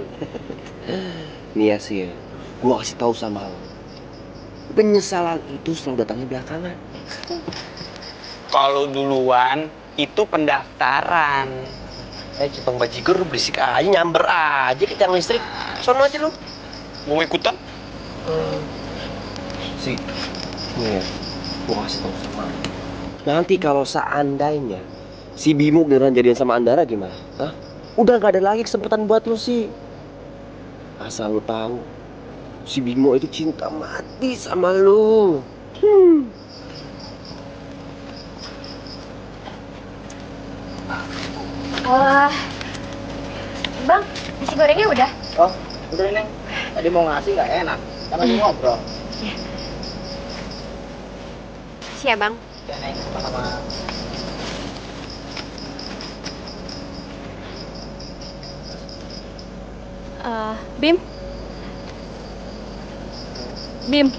Nih ya sih ya, gua kasih tahu sama lo. Penyesalan itu selalu datangnya belakangan. kalau duluan itu pendaftaran. Cipang bajigur berisik aja, nyamber aja ke tiang listrik. Sono aja lu. Mau ikutan? Si, nih ya, gua kasih tahu sama lo. Nanti kalau seandainya si Bimo beneran jadian sama Andara gimana? Hah? Udah gak ada lagi kesempatan buat lu sih. Asal lu tahu, si Bimo itu cinta mati sama lu. Bang, nasi gorengnya udah. Oh, udah Neng. Tadi mau ngasih nggak enak. Kan lagi ngobrol. Siap, Bang. Ya Neng, sama-sama. Bim. Bim,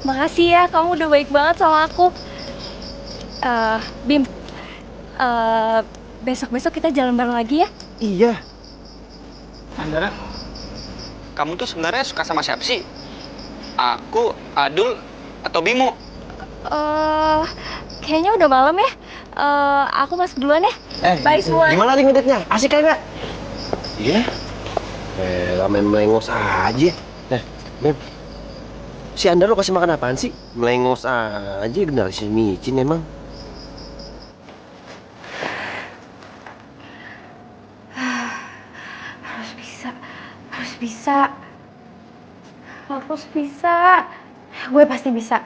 makasih ya, kamu udah baik banget sama aku. Bim, besok-besok kita jalan bareng lagi ya? Iya. Andara, kamu tuh sebenarnya suka sama siapa sih? Aku, Adul, atau Bimo? Kayaknya udah malam ya. Aku masuk duluan ya. Bye semua. Gimana nih ngeditnya? Asik kan nggak? Iya. Main melengos aja. Beb. Si Anda lo kasih makan apaan sih? Melengos aja, generasi micin emang. Harus bisa. Harus bisa. Gue pasti bisa.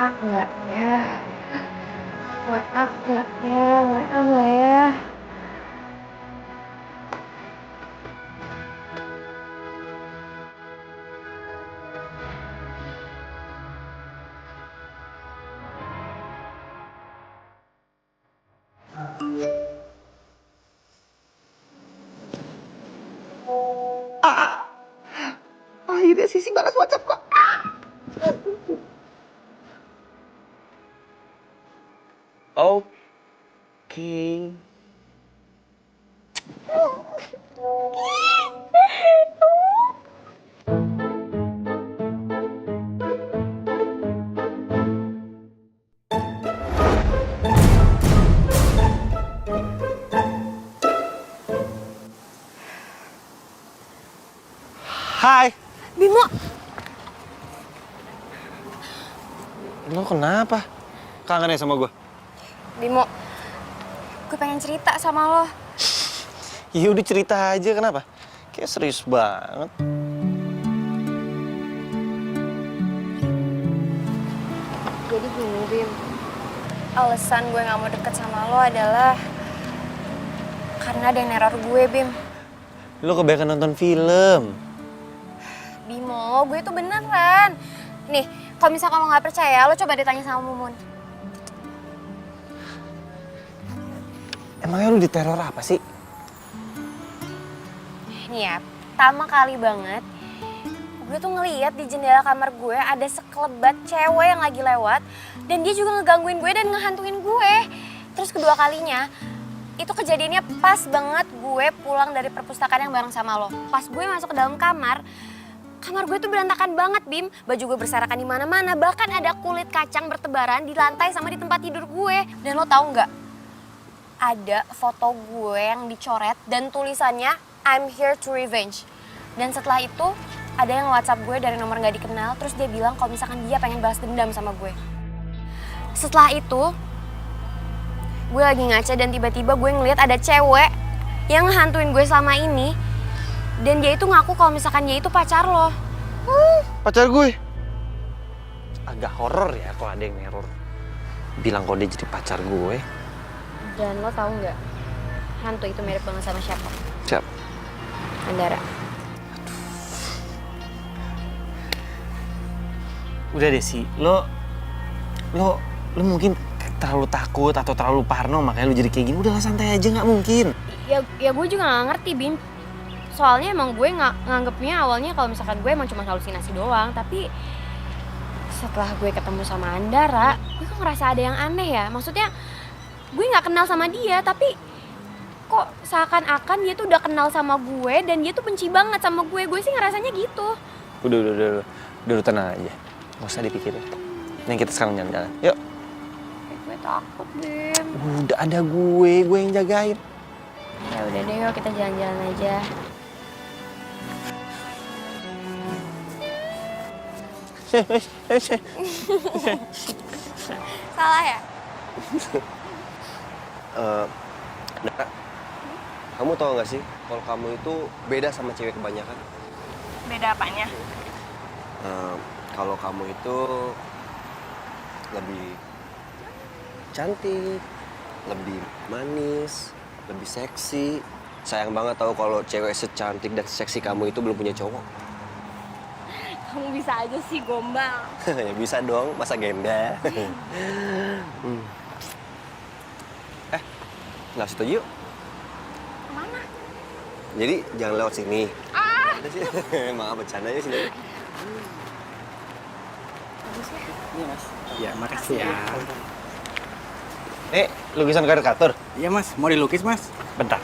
Enggak ya. Enggak ya. Akhirnya Sisi balas WhatsApp kok. Oke. Hai. Bimo, Lo kenapa? Kangen ya sama gue? Bimo, gue pengen cerita sama lo. Ya udah cerita aja, kenapa? Kayak serius banget. Jadi gini, Bim. Alasan gue gak mau deket sama lo adalah karena ada yang neror gue, Bim. Lo kebanyakan nonton film. Bimo, gue tuh beneran. Nih, kalau misalkan lo gak percaya, lo coba ditanya sama Mumun. Emangnya lu diteror apa sih? Nih ya, pertama kali banget gue tuh ngeliat di jendela kamar gue ada sekelebat cewek yang lagi lewat dan dia juga ngegangguin gue dan ngehantuin gue. Terus kedua kalinya, itu kejadiannya pas banget gue pulang dari perpustakaan yang bareng sama lo. Pas gue masuk ke dalam kamar gue tuh berantakan banget, Bim. Baju gue berserakan di mana-mana, bahkan ada kulit kacang bertebaran di lantai sama di tempat tidur gue. Dan lo tahu nggak? Ada foto gue yang dicoret dan tulisannya I'm here to revenge. Dan setelah itu ada yang WhatsApp gue dari nomor nggak dikenal, terus dia bilang kalau misalkan dia pengen balas dendam sama gue. Setelah itu gue lagi ngaca dan tiba-tiba gue ngeliat ada cewek yang ngehantuin gue selama ini. Dan dia itu ngaku kalau misalkan dia itu pacar lo. Pacar gue? Agak horor ya kalau ada yang neror. Bilang kalau dia jadi pacar gue. Dan lo tahu nggak, hantu itu mirip banget sama siapa? Siap. Andara. Udah deh sih, lo mungkin terlalu takut atau terlalu parno makanya lo jadi kayak gini. Udahlah santai aja, nggak mungkin. Ya gue juga nggak ngerti, Bim. Soalnya emang gue nganggepnya awalnya kalau misalkan gue emang cuma halusinasi doang. Tapi setelah gue ketemu sama Andara, gue kok ngerasa ada yang aneh ya. Maksudnya gue nggak kenal sama dia, tapi kok seakan-akan dia tuh udah kenal sama gue dan dia tuh benci banget sama gue. Gue sih ngerasanya gitu. Udah tenang aja. Nggak usah dipikirin. Nih kita sekarang jalan-jalan. Yuk. Gue takut, Bim. Udah ada gue yang jagain. Ya udah deh, yuk kita jalan-jalan aja. Salah ya? Nah, kamu tau gak sih kalau kamu itu beda sama cewek kebanyakan? Beda apanya? Kalau kamu itu lebih cantik, lebih manis, lebih seksi. Sayang banget tau kalau cewek secantik dan seksi kamu itu belum punya cowok. Kamu bisa aja sih gombal. Ya bisa dong, masa gembel. Nggak setuju yuk. Kemana? Jadi jangan lewat sini. Udah sih. Maaf bercanda ya sini. Iya mas. Ya makasih ya. Lukisan karikatur. Iya mas, mau dilukis mas? Bentar.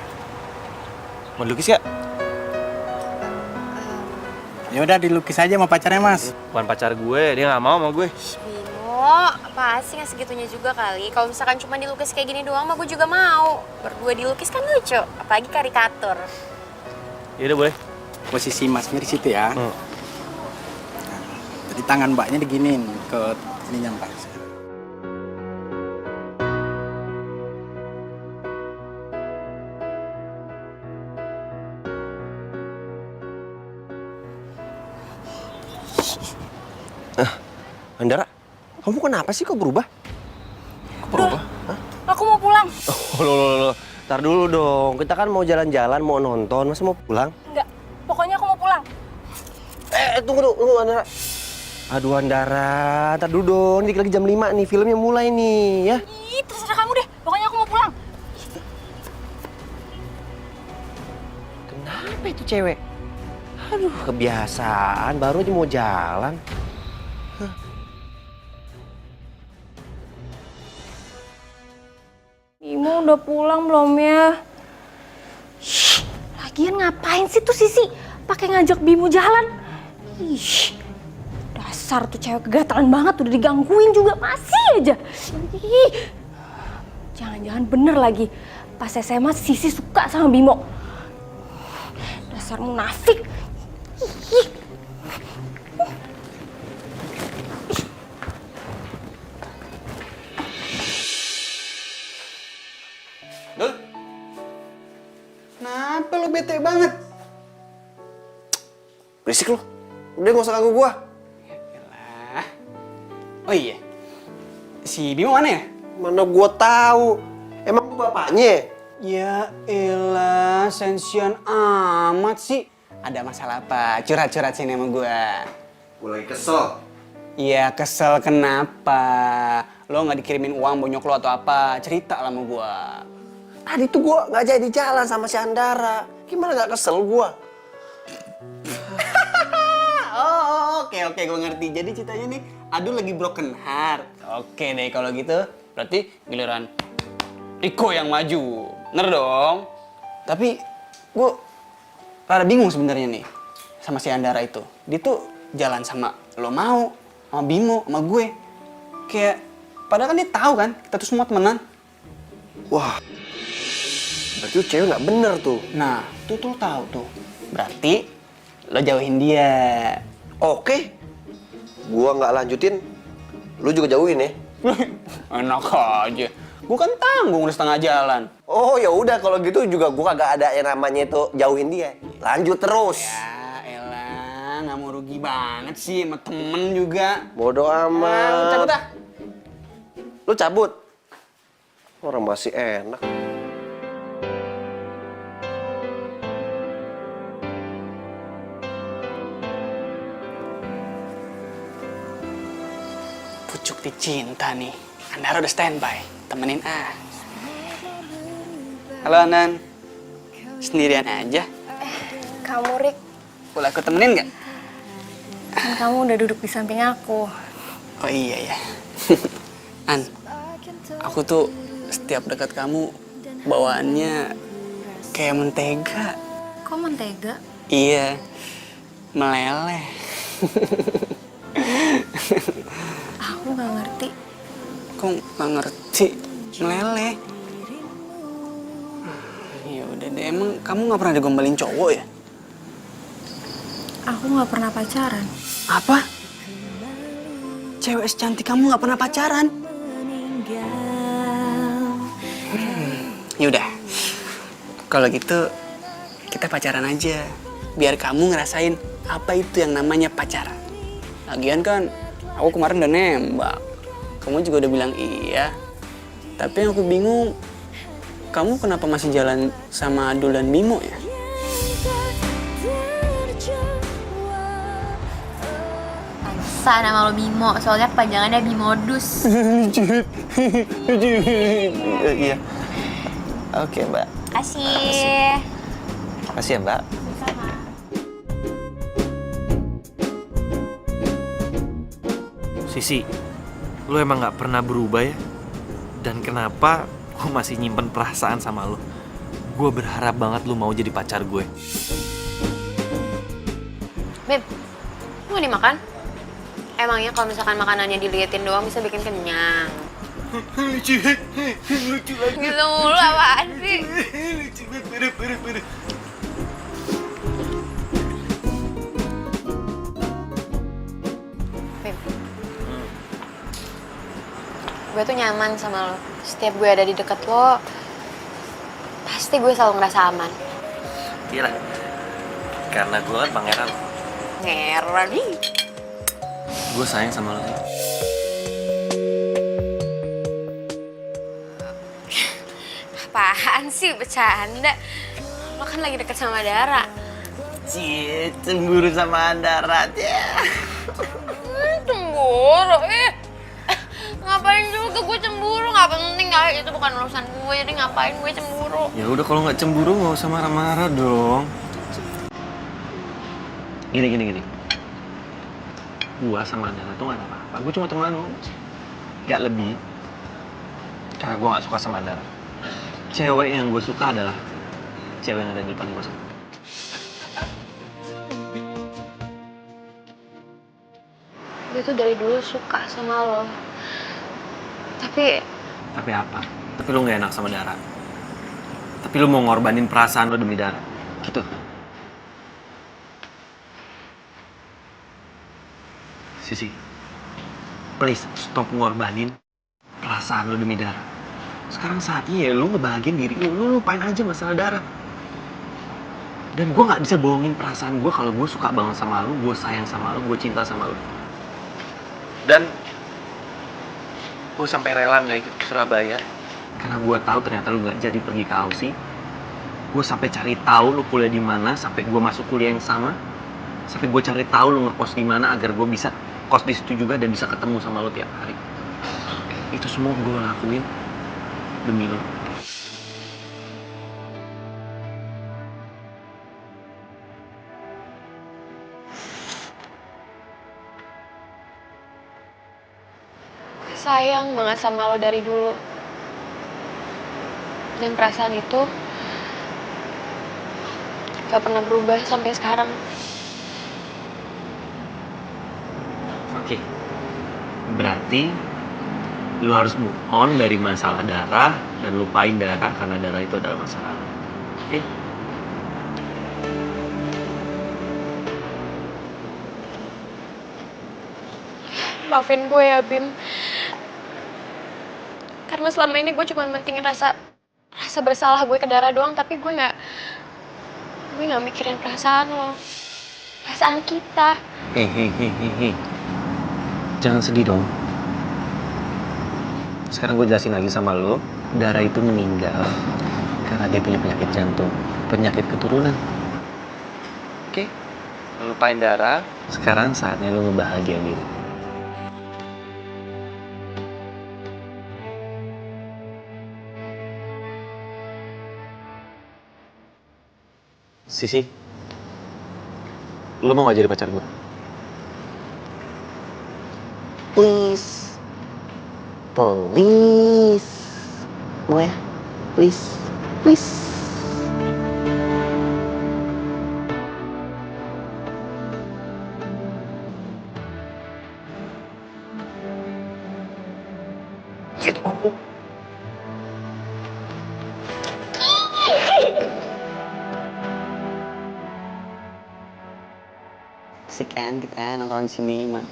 Mau dilukis gak? Ya udah dilukis aja sama pacarnya mas. Bukan pacar gue, dia nggak mau sama gue. Bimo, apa sih nggak segitunya juga kali? Kalau misalkan cuma dilukis kayak gini doang, mah gue juga mau. Berdua dilukis kan lucu, apalagi karikatur. Yaudah boleh. Posisi masnya di situ ya. Jadi tangan mbaknya diginin ke ininya mbak. Andara, kamu kenapa sih kok berubah? Berubah? Aku mau pulang. Loh. Ntar dulu dong, kita kan mau jalan-jalan, mau nonton, masa mau pulang? Enggak, pokoknya aku mau pulang. Tunggu Andara. Aduh Andara, ntar dulu dong, dikit lagi jam 5 nih, filmnya mulai nih ya. Ih, terserah kamu deh. Pokoknya aku mau pulang. Kenapa itu cewek? Aduh, kebiasaan, baru aja mau jalan. Bimo udah pulang belum ya? Shh, lagian ngapain sih tuh Sisi? Pakai ngajak Bimo jalan? Ih, dasar tuh cewek kegatelan banget, udah digangguin juga masih aja. Ih, jangan-jangan bener lagi. Pas SMA Sisi suka sama Bimo. Dasar munafik. Ih. Dul, kenapa lo bete banget? Berisik lu, udah gak usah ganggu gua. Yalah. Oh iya, si Bimo mana ya? Mana gua tahu? Emang gua bapaknya? Ya elah, sensian amat sih. Ada masalah apa? Curhat-curhat sini sama gua. Gua lagi kesel. Iya, kesel kenapa? Lo nggak dikirimin uang bonyok lo atau apa? Cerita lah sama gua. Tadi tuh gua nggak jadi jalan sama si Andara. Gimana nggak kesel gua? Oke, gue ngerti. Jadi ceritanya nih, Adu lagi broken heart. Oke deh, kalau gitu berarti giliran Riko yang maju. Bener dong? Tapi gue rada bingung sebenarnya nih sama si Andara itu. Dia tuh jalan sama lo mau, sama Bimo, sama gue. Kayak, padahal kan dia tahu kan, kita tuh semua temenan. Wah, berarti tuh cewek nggak bener tuh. Nah, tuh tahu tuh. Berarti lo jauhin dia. Oke, gua nggak lanjutin, lu juga jauhin ya. Enak aja. Gue kan tanggung udah setengah jalan. Oh ya udah kalau gitu juga gua kagak ada yang namanya itu jauhin dia. Lanjut terus. Ya elah, nggak mau rugi banget sih sama temen juga. Bodoh amat. Cabut ah. Lu cabut. Orang masih enak. Pucuk dicinta nih. Andara udah standby. Temenin ah. Halo Anan. Sendirian aja? Kamu, Rik, Boleh aku temenin nggak? kan kamu udah duduk di samping aku. Oh iya ya. An, aku tuh setiap dekat kamu bawaannya kayak mentega. Kok mentega? Iya, meleleh. Aku nggak ngerti. Kok nggak ngerti? Meleleh. Ya udah deh, emang kamu nggak pernah digombalin cowok ya? Aku nggak pernah pacaran. Apa? Cewek secantik kamu nggak pernah pacaran? Yaudah, kalau gitu kita pacaran aja. Biar kamu ngerasain apa itu yang namanya pacaran. Lagian kan, aku kemarin udah nembak. Kamu juga udah bilang iya. Tapi yang aku bingung, kamu kenapa masih jalan sama Adul dan Bimo ya? perasaan sama lo Bimo, soalnya kepanjangannya Bimodus. Iya. Oke, Mbak. Kasih. Makasih ya, Mbak. Sisi, lu emang gak pernah berubah ya? Dan kenapa gue masih nyimpen perasaan sama lu? Gue berharap banget lu mau jadi pacar gue. Beb, lu mau dimakan? Emangnya kalau misalkan makanannya diliatin doang bisa bikin kenyang? Lucu lagi. Gitu mulu apaan sih? Lucu banget, Beb, gue tuh nyaman sama lo. Setiap gue ada di deket lo, pasti gue selalu ngerasa aman. Kira, karena gue kan pangeran. Ngeran nih. Gue sayang sama lu. Apaan sih, bercanda? Lo kan lagi deket sama Dara. Cie, cemburu sama Andara. Cemburu, ngapain juga gue cemburu? Gak penting kali, itu bukan urusan gue, jadi ngapain gue cemburu? Ya udah kalau nggak cemburu nggak usah marah-marah dong. Gini. Gua sama Andara tuh gak ada apa-apa. Gue cuma teman lu. Gak lebih. Karena gue gak suka sama Andara. Cewek yang gue suka adalah cewek yang ada di depan gue. Gue tuh dari dulu suka sama lo. Tapi apa? Tapi lu gak enak sama Dara. Tapi lu mau ngorbanin perasaan lu demi Dara. Gitu. Sisi, please stop ngorbanin perasaan lu demi Dara. Sekarang saatnya ya lu ngebahagiain diri lu. Lu lupain aja masalah Dara. Dan gue gak bisa bohongin perasaan gue kalau gue suka banget sama lu, gue sayang sama lu, gue cinta sama lu. Dan gue sampai rela gak ikut ke Surabaya karena gue tahu ternyata lu gak jadi pergi ke Aussie. Gue sampai cari tahu lu kuliah di mana, sampai gue masuk kuliah yang sama, sampai gue cari tahu lu ngekos di mana agar gue bisa kos di situ juga dan bisa ketemu sama lu tiap hari. Itu semua gue lakuin demi lu. sayang banget sama lo dari dulu. Dan perasaan itu gak pernah berubah sampai sekarang. Oke. Berarti lu harus move on dari masalah Dara dan lupain Dara karena Dara itu adalah masalah. Oke? Maafin gue ya, Bim. Karena selama ini gue cuma mentingin rasa bersalah gue ke Dara doang, tapi gue nggak mikirin perasaan lo, perasaan kita. Hei. Jangan sedih dong. Sekarang gue jelasin lagi sama lo, Dara itu meninggal karena dia punya penyakit jantung, penyakit keturunan. Oke? Lupain Dara, sekarang saatnya lo ngebahagiain diri. Sisi, lo mau gak jadi pacar gue? Please. Please. Mau ya? Please. Please. Asik kan kita nongkrong di sini, mah.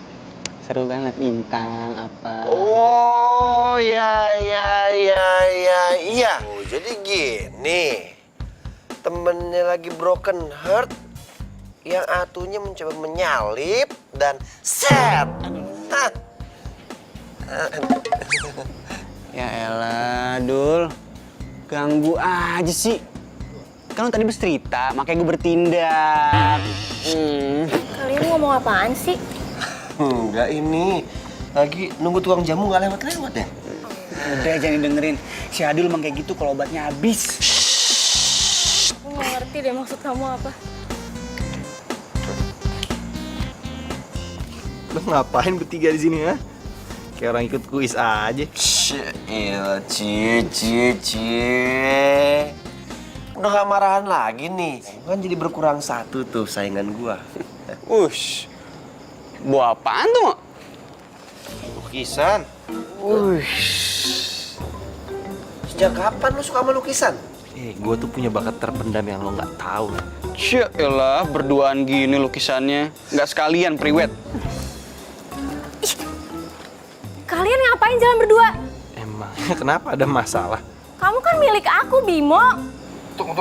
Seru banget bintang apa. Oh, ya. Oh, jadi gini. Temennya lagi broken heart, yang atunya mencoba menyalip dan set. Hah. Ya elah, Dul. Ganggu aja sih. Kan lo tadi bercerita, makanya gue bertindak. Kalian ngomong apaan sih? Enggak ini. Lagi nunggu tukang jamu nggak lewat-lewat ya? Udah jangan dengerin. Si Adul emang kayak gitu kalau obatnya habis. Aku nggak ngerti deh maksud kamu apa. Lo ngapain bertiga di sini ya? Kayak orang ikut kuis aja. Iya, cie. Udah gak marahan lagi nih. Kan jadi berkurang satu tuh saingan gua. Ush. Bawa apaan tuh, Mak? Lukisan. Sejak kapan lu suka sama lukisan? Gue tuh punya bakat terpendam yang lo nggak tahu. Cielah, berduaan gini lukisannya. Nggak sekalian priwet. Kalian ngapain jalan berdua? Emangnya kenapa ada masalah? Kamu kan milik aku, Bimo. Tunggu.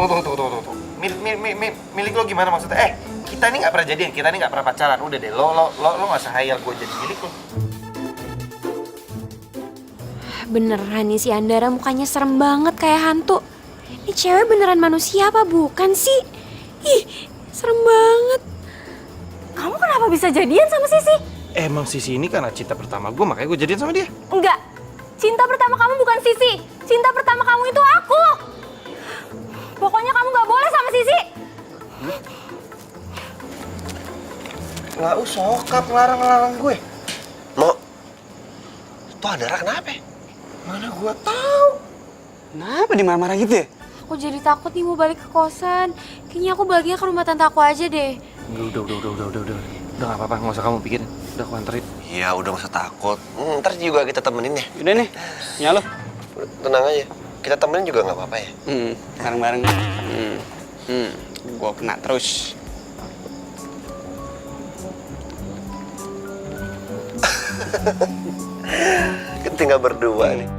Milik lo gimana maksudnya? Kita ini nggak pernah jadian, kita ini nggak pernah pacaran. Udah deh, lo nggak usah hayal gue jadi milik lo. Beneran nih si Andara mukanya serem banget kayak hantu. Ini cewek beneran manusia apa bukan sih? Ih, serem banget. Kamu kenapa bisa jadian sama Sisi? Emang Sisi ini karena cinta pertama gue, makanya gue jadian sama dia. Enggak. Cinta pertama kamu bukan Sisi. Cinta pertama kamu itu aku. Pokoknya kamu nggak boleh sama Sisi. Nggak usah sokap ngelarang gue. Mo, tuh Andara kenapa? Mana gue tahu. Kenapa dimarah-marah gitu ya? Aku jadi takut nih mau balik ke kosan. Kayaknya aku baliknya ke rumah tante aku aja deh. Udah nggak apa-apa, nggak usah kamu pikirin. Udah aku anterin. Iya, udah gak usah takut. Ntar juga kita temenin ya. Udah nih, nyalo. Tenang aja. Kita temenin juga nggak apa-apa ya. Bareng-bareng. Gua kena terus. Kita tinggal berdua nih.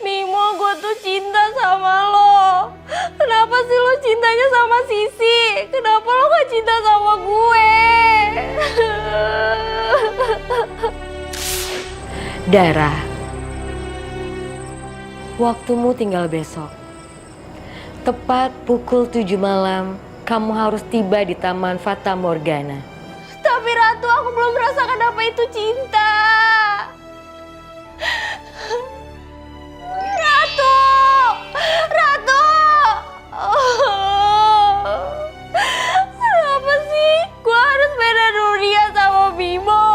Bimo, gue tuh cinta sama lo. Kenapa sih lo cintanya sama Sisi? Kenapa lo gak cinta sama gue? Dara, waktumu tinggal besok. Tepat pukul 7 malam, kamu harus tiba di Taman Fata Morgana. Tapi Ratu, aku belum merasakan apa itu cinta. Ratu! Kenapa sih gue harus beda dunia sama Bimo?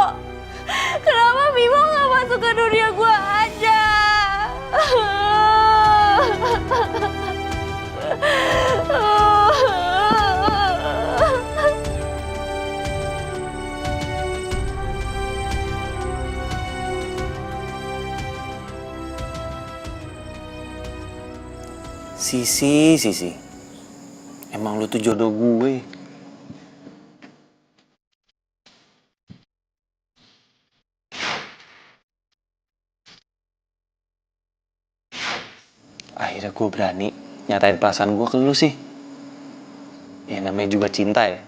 Kenapa Bimo gak masuk ke dunia gue aja? Sisi. Emang lu tuh jodoh gue. Akhirnya gue berani nyatain perasaan gue ke lu sih. Ya namanya juga cinta ya.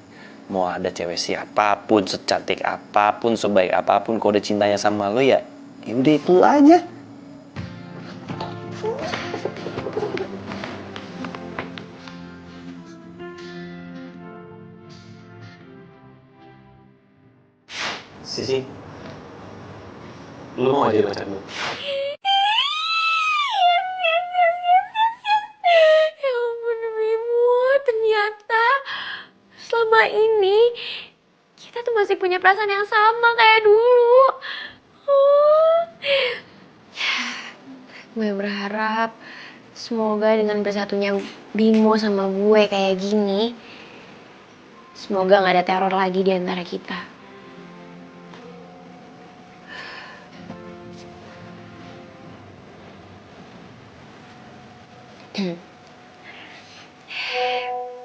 Mau ada cewek siapapun, secantik apapun, sebaik apapun, kalau udah cintanya sama lu ya udah itu aja. Sisi, lu mau jadi pacar gue? Ya ampun Bimo, ternyata selama ini kita tuh masih punya perasaan yang sama kayak dulu. Gue berharap semoga dengan bersatunya Bimo sama gue kayak gini, semoga gak ada teror lagi di antara kita.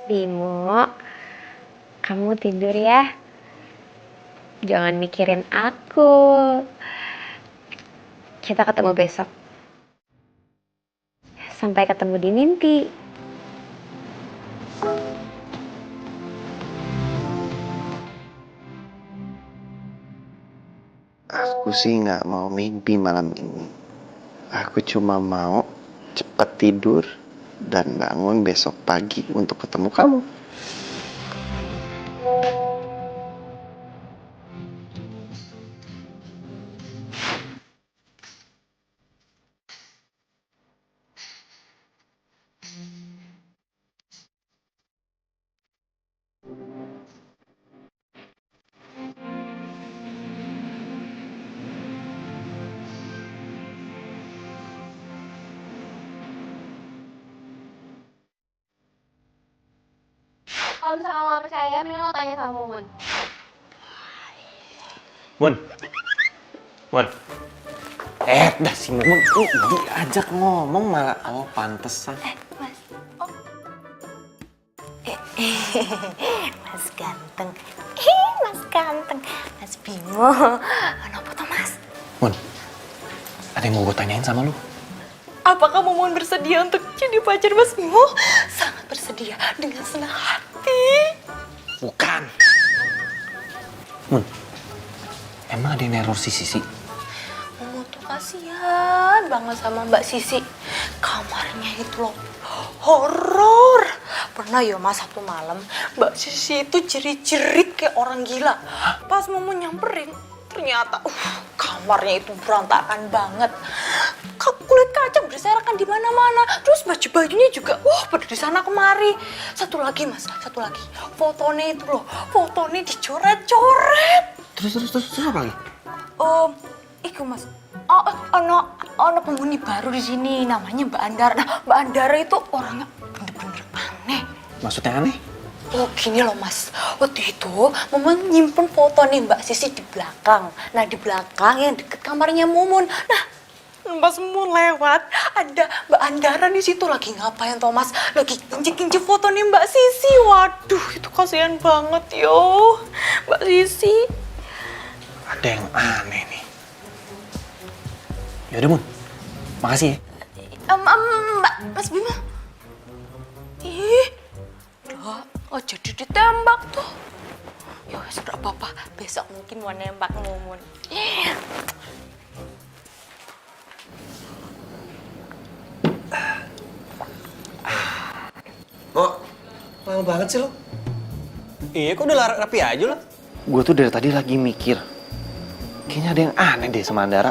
Bimo, kamu tidur ya. Jangan mikirin aku. Kita ketemu besok. Sampai ketemu di mimpi. Aku sih nggak mau mimpi malam ini. Aku cuma mau cepat tidur dan bangun besok pagi untuk ketemu kamu. Kalau misalnya lo gak percaya, mending lo tanya sama Mumun. Mun. Dah si Mun, lu diajak ngomong malah, oh pantesan. Mas. Oh. Mas ganteng. Mas ganteng. Mas Bimo. Kenapa tuh, Mas? Mun, ada yang mau gue tanyain sama lu. Apakah Mumun bersedia untuk jadi pacar Mas Bimo? Sangat bersedia dengan senang hati. Bukan. Mun, emang ada yang neror si Sisi? Mumun tuh kasihan banget sama Mbak Sisi. Kamarnya itu loh horor. Pernah ya Mas, satu malam Mbak Sisi itu jerit-jerit kayak orang gila. Pas Mumun nyamperin, ternyata kamarnya itu berantakan banget. Kulit kaca berserakan di mana-mana. Terus baju-bajunya juga pada di sana kemari. Satu lagi Mas, satu lagi. Fotonya itu loh, fotonya dicoret-coret. Terus apa lagi? Iku Mas. Ono penghuni baru di sini namanya Mbak Andara. Nah, Mbak Andara itu orangnya bener-bener aneh. Maksudnya aneh? Oh gini loh Mas, waktu itu Mumun nyimpen foto nih Mbak Sisi di belakang. Nah di belakang yang deket kamarnya Mumun. Nah pas Mumun lewat, ada Mbak Andara di situ lagi ngapain toh Mas? Lagi injek-injek foto nih Mbak Sisi. Waduh itu kasihan banget yo Mbak Sisi. Ada yang aneh nih. Yaudah Mun, makasih ya. Mbak, Mas Bima. Oh jadi ditembak tuh. Ya sudah apa-apa, besok mungkin mau nembak Mumun. Mo, lama banget sih lo. Iya, kok udah rapi aja lo? Gue tuh dari tadi lagi mikir, kayaknya ada yang aneh deh sama Andara.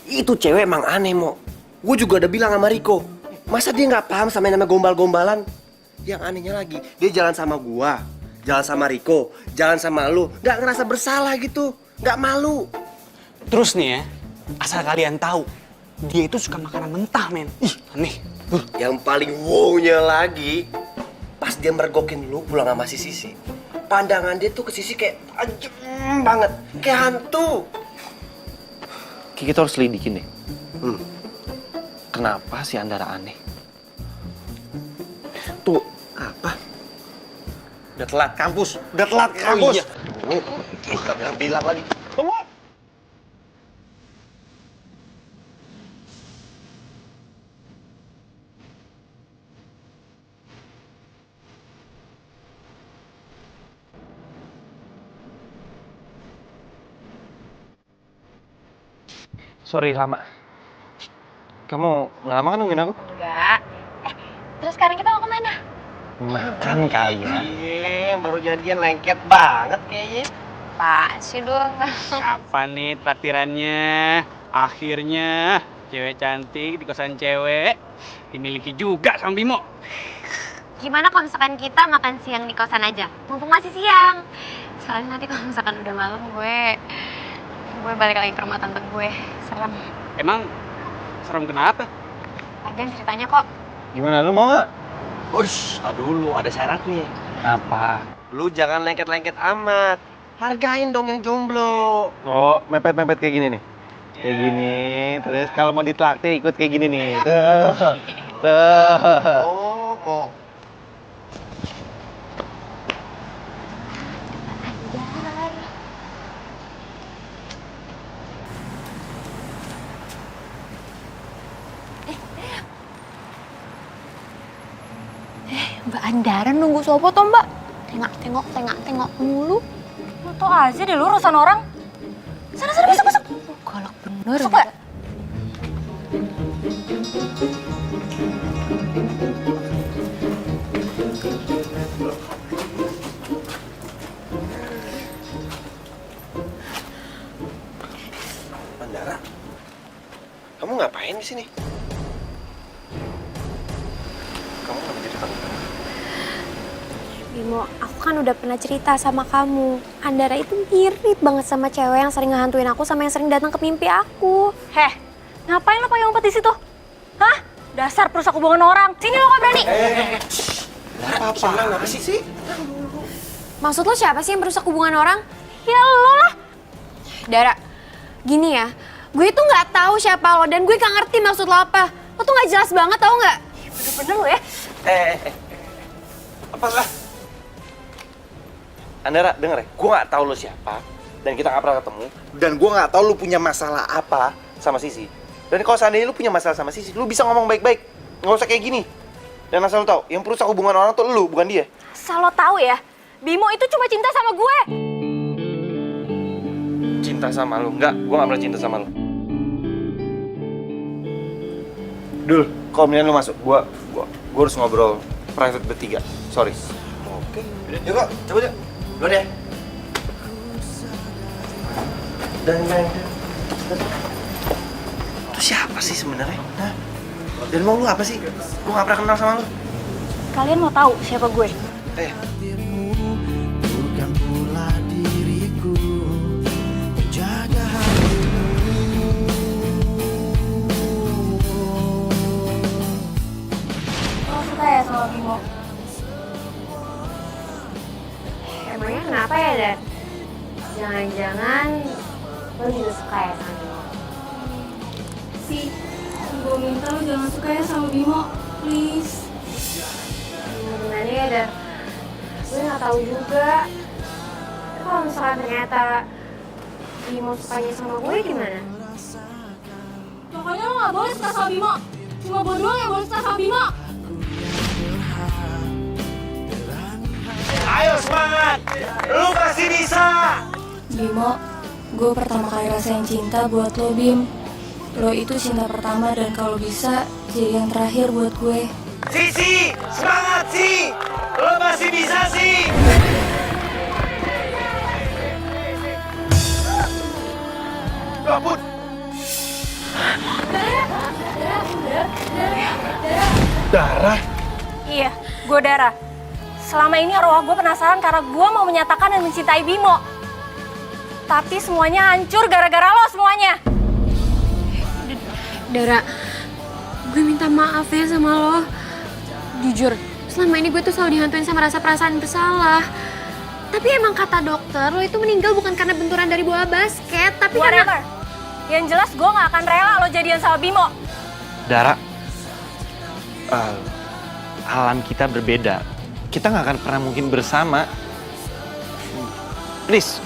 Itu cewek emang aneh, Mo. Gue juga udah bilang sama Riko. Masa dia nggak paham sama yang namanya gombal-gombalan? Yang anehnya lagi, dia jalan sama gua, jalan sama Riko, jalan sama lu, nggak ngerasa bersalah gitu, nggak malu. Terus nih ya, asal kalian tahu, dia itu suka makanan mentah, men. Ih, aneh. Yang paling wow-nya lagi, pas dia mergokin lu pulang sama si Sisi. Pandangan dia tuh ke Sisi kayak tajam banget, kayak hantu. Kita harus lidikin deh. Kenapa si Andara aneh? Tuh, apa? Udah telat kampus. Udah telat ke kampus. Iya. Kita bilang lagi. Tunggu. Sorry lama. Kamu nggak lama kan nungguin aku? Enggak. Terus sekarang kita mau kemana? Makan kali ya. Iya, baru jadian lengket banget kayaknya. Pak sih dong. Apa nih traktirannya? Akhirnya cewek cantik di kosan cewek dimiliki juga sama Bimo. Gimana kalau misalkan kita makan siang di kosan aja? Mumpung masih siang. Soalnya nanti kalau misalkan udah malam gue balik lagi ke rumah tante gue. Serem. Emang serem kenapa? Lagian ceritanya kok. Gimana, lu mau nggak? Ush, dulu ada syaratnya. Apa? Lu jangan lengket-lengket amat. Hargain dong yang jomblo. Oh, mepet-mepet kayak gini nih. Kayak gini, terus kalau mau ditraktir ikut kayak gini nih. Tuh. Tuh. Oh. Mbak Andara nunggu sopo toh Mbak? Tengok mulu. Lo tau aja deh lu urusan orang. Sana masuk. Galak bener. Masuk, Mbak. Mandara, kamu ngapain di sini? Kamu nggak cerita? Bimo, aku kan udah pernah cerita sama kamu. Andara itu mirip banget sama cewek yang sering ngehantuin aku sama yang sering datang ke mimpi aku. Heh, ngapain lo pakai umpet di situ? Hah? Dasar perusak hubungan orang. Sini lo nggak berani. Apa sih? Maksud lo siapa sih yang merusak hubungan orang? Ya lo lah. Dara, gini ya, gue tuh nggak tahu siapa lo dan gue nggak ngerti maksud lo apa. Lo tuh nggak jelas banget, tau nggak? Bener-bener lo ya. Apa lah? Andara, denger ya, gue nggak tahu lo siapa dan kita nggak pernah ketemu dan gue nggak tahu lo punya masalah apa sama Sisi. Dan kalau seandainya lo punya masalah sama Sisi, lo bisa ngomong baik-baik, nggak usah kayak gini. Dan asal lo tahu, yang perusak hubungan orang tuh lo, bukan dia. Asal lo tahu ya, Bimo itu cuma cinta sama gue. Cinta sama lo? Enggak, gue nggak pernah cinta sama lo. Dul, kalau mendingan lo masuk, gue harus ngobrol private bertiga. Sorry. Oke. Yuk kok, coba yuk. Lo deh. Dan itu siapa sih sebenarnya? Hah? Dan mau lu apa sih? Gue nggak pernah kenal sama lu. Kalian mau tahu siapa gue? Bukan pula diriku jaga hatimu. Lo suka ya sama Bimo? Emangnya kenapa ya, Dan? Jangan-jangan lo juga suka ya sama Bimo? Si, gue minta lo jangan suka ya sama Bimo, please. Gimana ya, Dan? Gue nggak tahu juga. Tapi kalau misalkan ternyata Bimo sukanya sama gue gimana? Pokoknya lo gak boleh suka sama Bimo. Cuma gue doang yang boleh suka sama Bimo. Ayo semangat, lu pasti bisa. Bimo, gue pertama kali rasain cinta buat lo, Bim. Lo itu cinta pertama dan kalau bisa jadi yang terakhir buat gue. Sisi, semangat sih, lu pasti bisa sih. Ampun. Darah? Iya, gue Dara. Selama ini arwah gue penasaran karena gue mau menyatakan dan mencintai Bimo. Tapi semuanya hancur gara-gara lo semuanya. Dara, gue minta maaf ya sama lo. Jujur, selama ini gue tuh selalu dihantuin sama rasa perasaan bersalah. Tapi emang kata dokter, lo itu meninggal bukan karena benturan dari bola basket, tapi Whatever. karena... Yang jelas gue gak akan rela lo jadian sama Bimo. Dara, alam kita berbeda. Kita nggak akan pernah mungkin bersama. Please,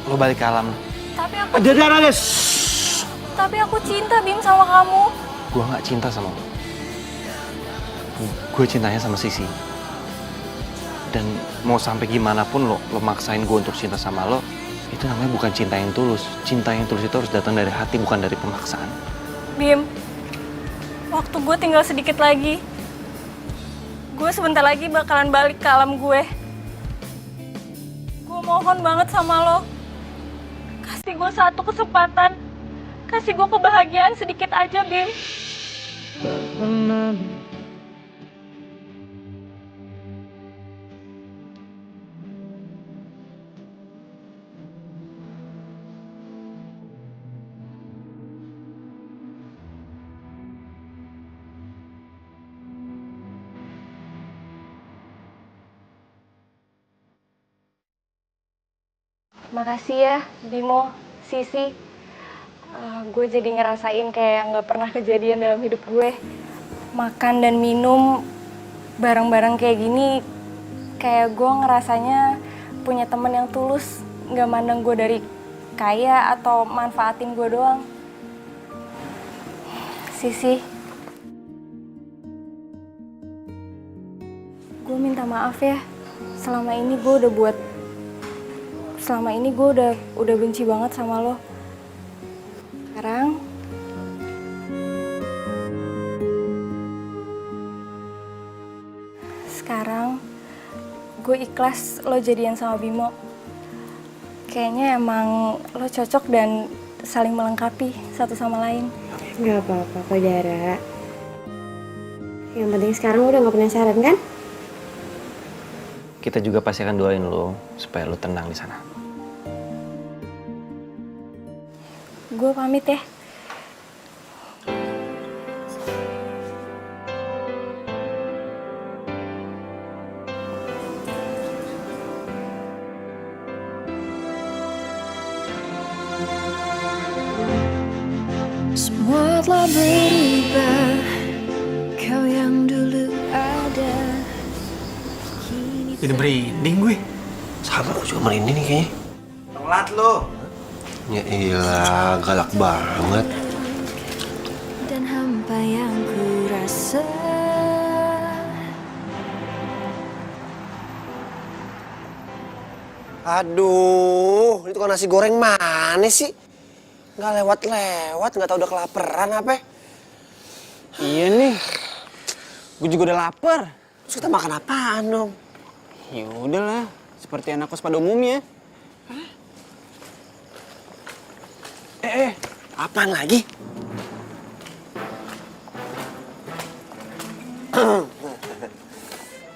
lo balik ke alam. Tapi aku Dara, Tapi aku cinta Bim sama kamu. Gue nggak cinta sama lo. Gue cintanya sama Sisi. Dan mau sampai gimana pun lo maksain gue untuk cinta sama lo, itu namanya bukan cinta yang tulus. Cinta yang tulus itu harus datang dari hati, bukan dari pemaksaan. Bim, waktu gue tinggal sedikit lagi. Gue sebentar lagi bakalan balik ke alam gue. Gue mohon banget sama lo. Kasih gue satu kesempatan. Kasih gue kebahagiaan sedikit aja, Bim. Makasih ya, Bimo, Sisi. Gue jadi ngerasain kayak nggak pernah kejadian dalam hidup gue. Makan dan minum bareng-bareng kayak gini, kayak gue ngerasanya punya temen yang tulus, nggak mandang gue dari kaya atau manfaatin gue doang. Sisi, gue minta maaf ya. Selama ini gue udah benci banget sama lo. Sekarang sekarang gue ikhlas lo jadian sama Bimo. Kayaknya emang lo cocok dan saling melengkapi satu sama lain. Gak apa-apa kok Dara. Yang penting sekarang udah gak penasaran kan? Kita juga pasti akan doain lo supaya lo tenang di sana. Gue pamit ya. Semua telah berubah, kau yang dulu ada. Jadi merinding gue. Sama aku juga merinding nih kayaknya. Telat lo. Ya iyalah, galak banget. Dan hampa yang ku rasa. Aduh, itu kan nasi goreng mana sih? Nggak lewat-lewat, nggak tahu udah kelaparan apa? Iya nih. Gue juga udah lapar. Terus kita makan apaan dong? Ya udahlah, seperti anak kos pada umumnya. Apaan lagi? Halo.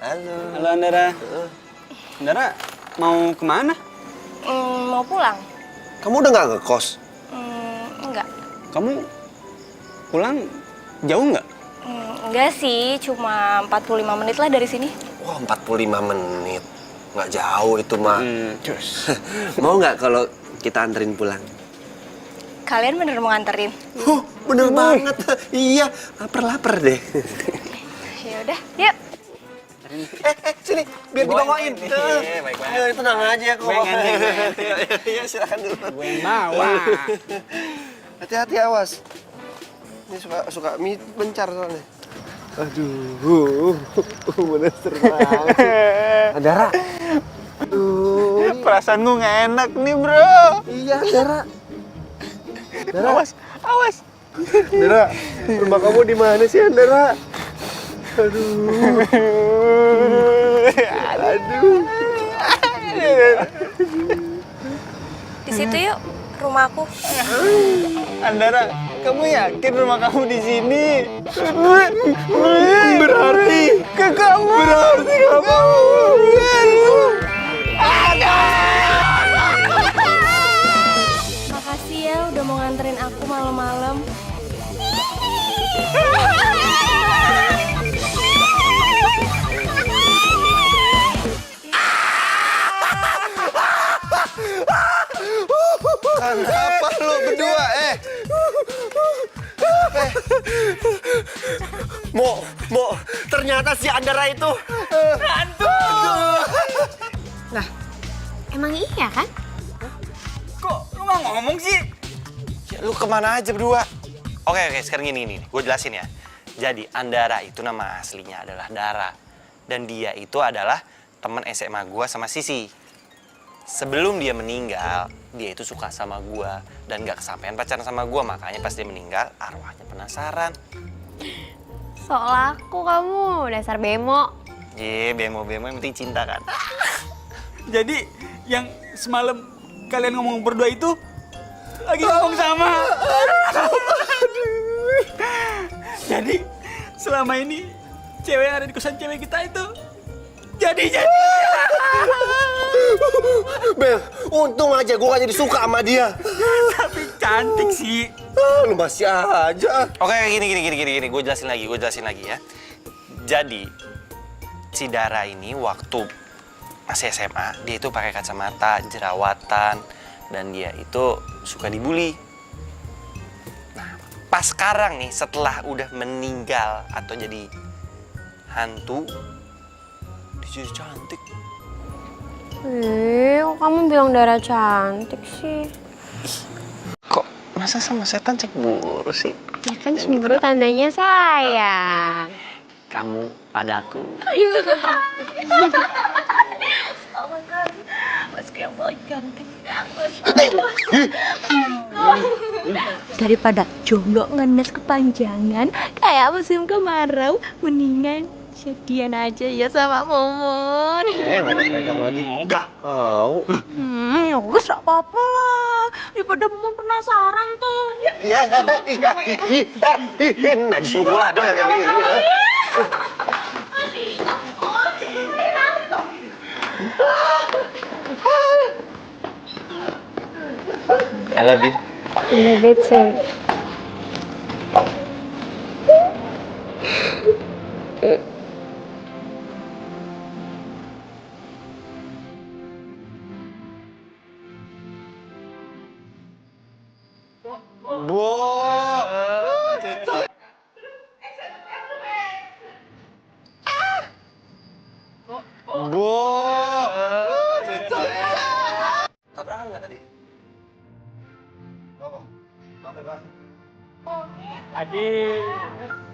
Halo Andara. Andara, mau kemana? Mau pulang? Kamu udah nggak ngekos? Enggak. Kamu pulang jauh nggak? Enggak sih, cuma 45 menit lah dari sini. Wah, 45 menit. Nggak jauh itu mah. Terus. Mau nggak kalau kita anterin pulang? Kalian bener mau nganterin? Bener banget. Iya, lapar deh. Ya udah, yuk. Sini, biar dibawain. Baik banget. Ayo, tenang aja kok. Gue yang ngantri. Iya, silakan dulu. Gue yang bawa. Hati-hati, awas. Ini suka mie bencar soalnya. Aduh, bener seru banget. Andara. Aduh. Perasaan gue nggak enak nih, bro. Iya, Andara. Andara. Awas. Andara, rumah kamu di mana sih, Andara? Aduh. Di situ yuk, rumahku. Andara, kamu yakin rumah kamu di sini? Berarti Ke kamu. Berarti kamu. Makasih ya udah mau nganterin aku malam-malam. Kenapa lu berdua, Mo, ternyata si Andara itu hantu. Lah, emang iya kan? Kok lu nggak ngomong sih? Ya, lu kemana aja berdua? Oke, sekarang gini. Gue jelasin ya. Jadi, Andara itu nama aslinya adalah Dara. Dan dia itu adalah teman SMA gue sama Sisi. Sebelum dia meninggal, dia itu suka sama gue. Dan gak kesampaian pacaran sama gue. Makanya pas dia meninggal, arwahnya penasaran. Soal aku kamu, dasar bemo. Bemo yang penting cinta kan? Jadi yang semalam kalian ngomong berdua itu lagi ngomong sama. Jadi selama ini cewek yang ada di kosan cewek kita itu jadi. Bel, untung aja gue gak jadi suka sama dia. Tapi cantik sih. Lu masih aja. Oke, gini. Gue jelasin lagi ya. Jadi, si Dara ini waktu masih SMA, dia itu pakai kacamata, jerawatan, dan dia itu suka dibully. Nah, pas sekarang nih, setelah udah meninggal atau jadi hantu, dia jadi cantik. Kok kamu bilang Dara cantik sih? Kok masa sama setan cemburu sih? Ya kan cemburu tandanya sayang. Kamu padaku. Daripada jomblo ngenes kepanjangan kayak musim kemarau, mendingan Jadian aja ya sama Momon. Pegang lagi. Enggak. Oh. Ya wes gak apa-apa lah. Daripada Momon penasaran tuh. Iya. Najis pula dong yang kayak begini. I love you. Love it too. Tabrakan nggak tadi? Adik.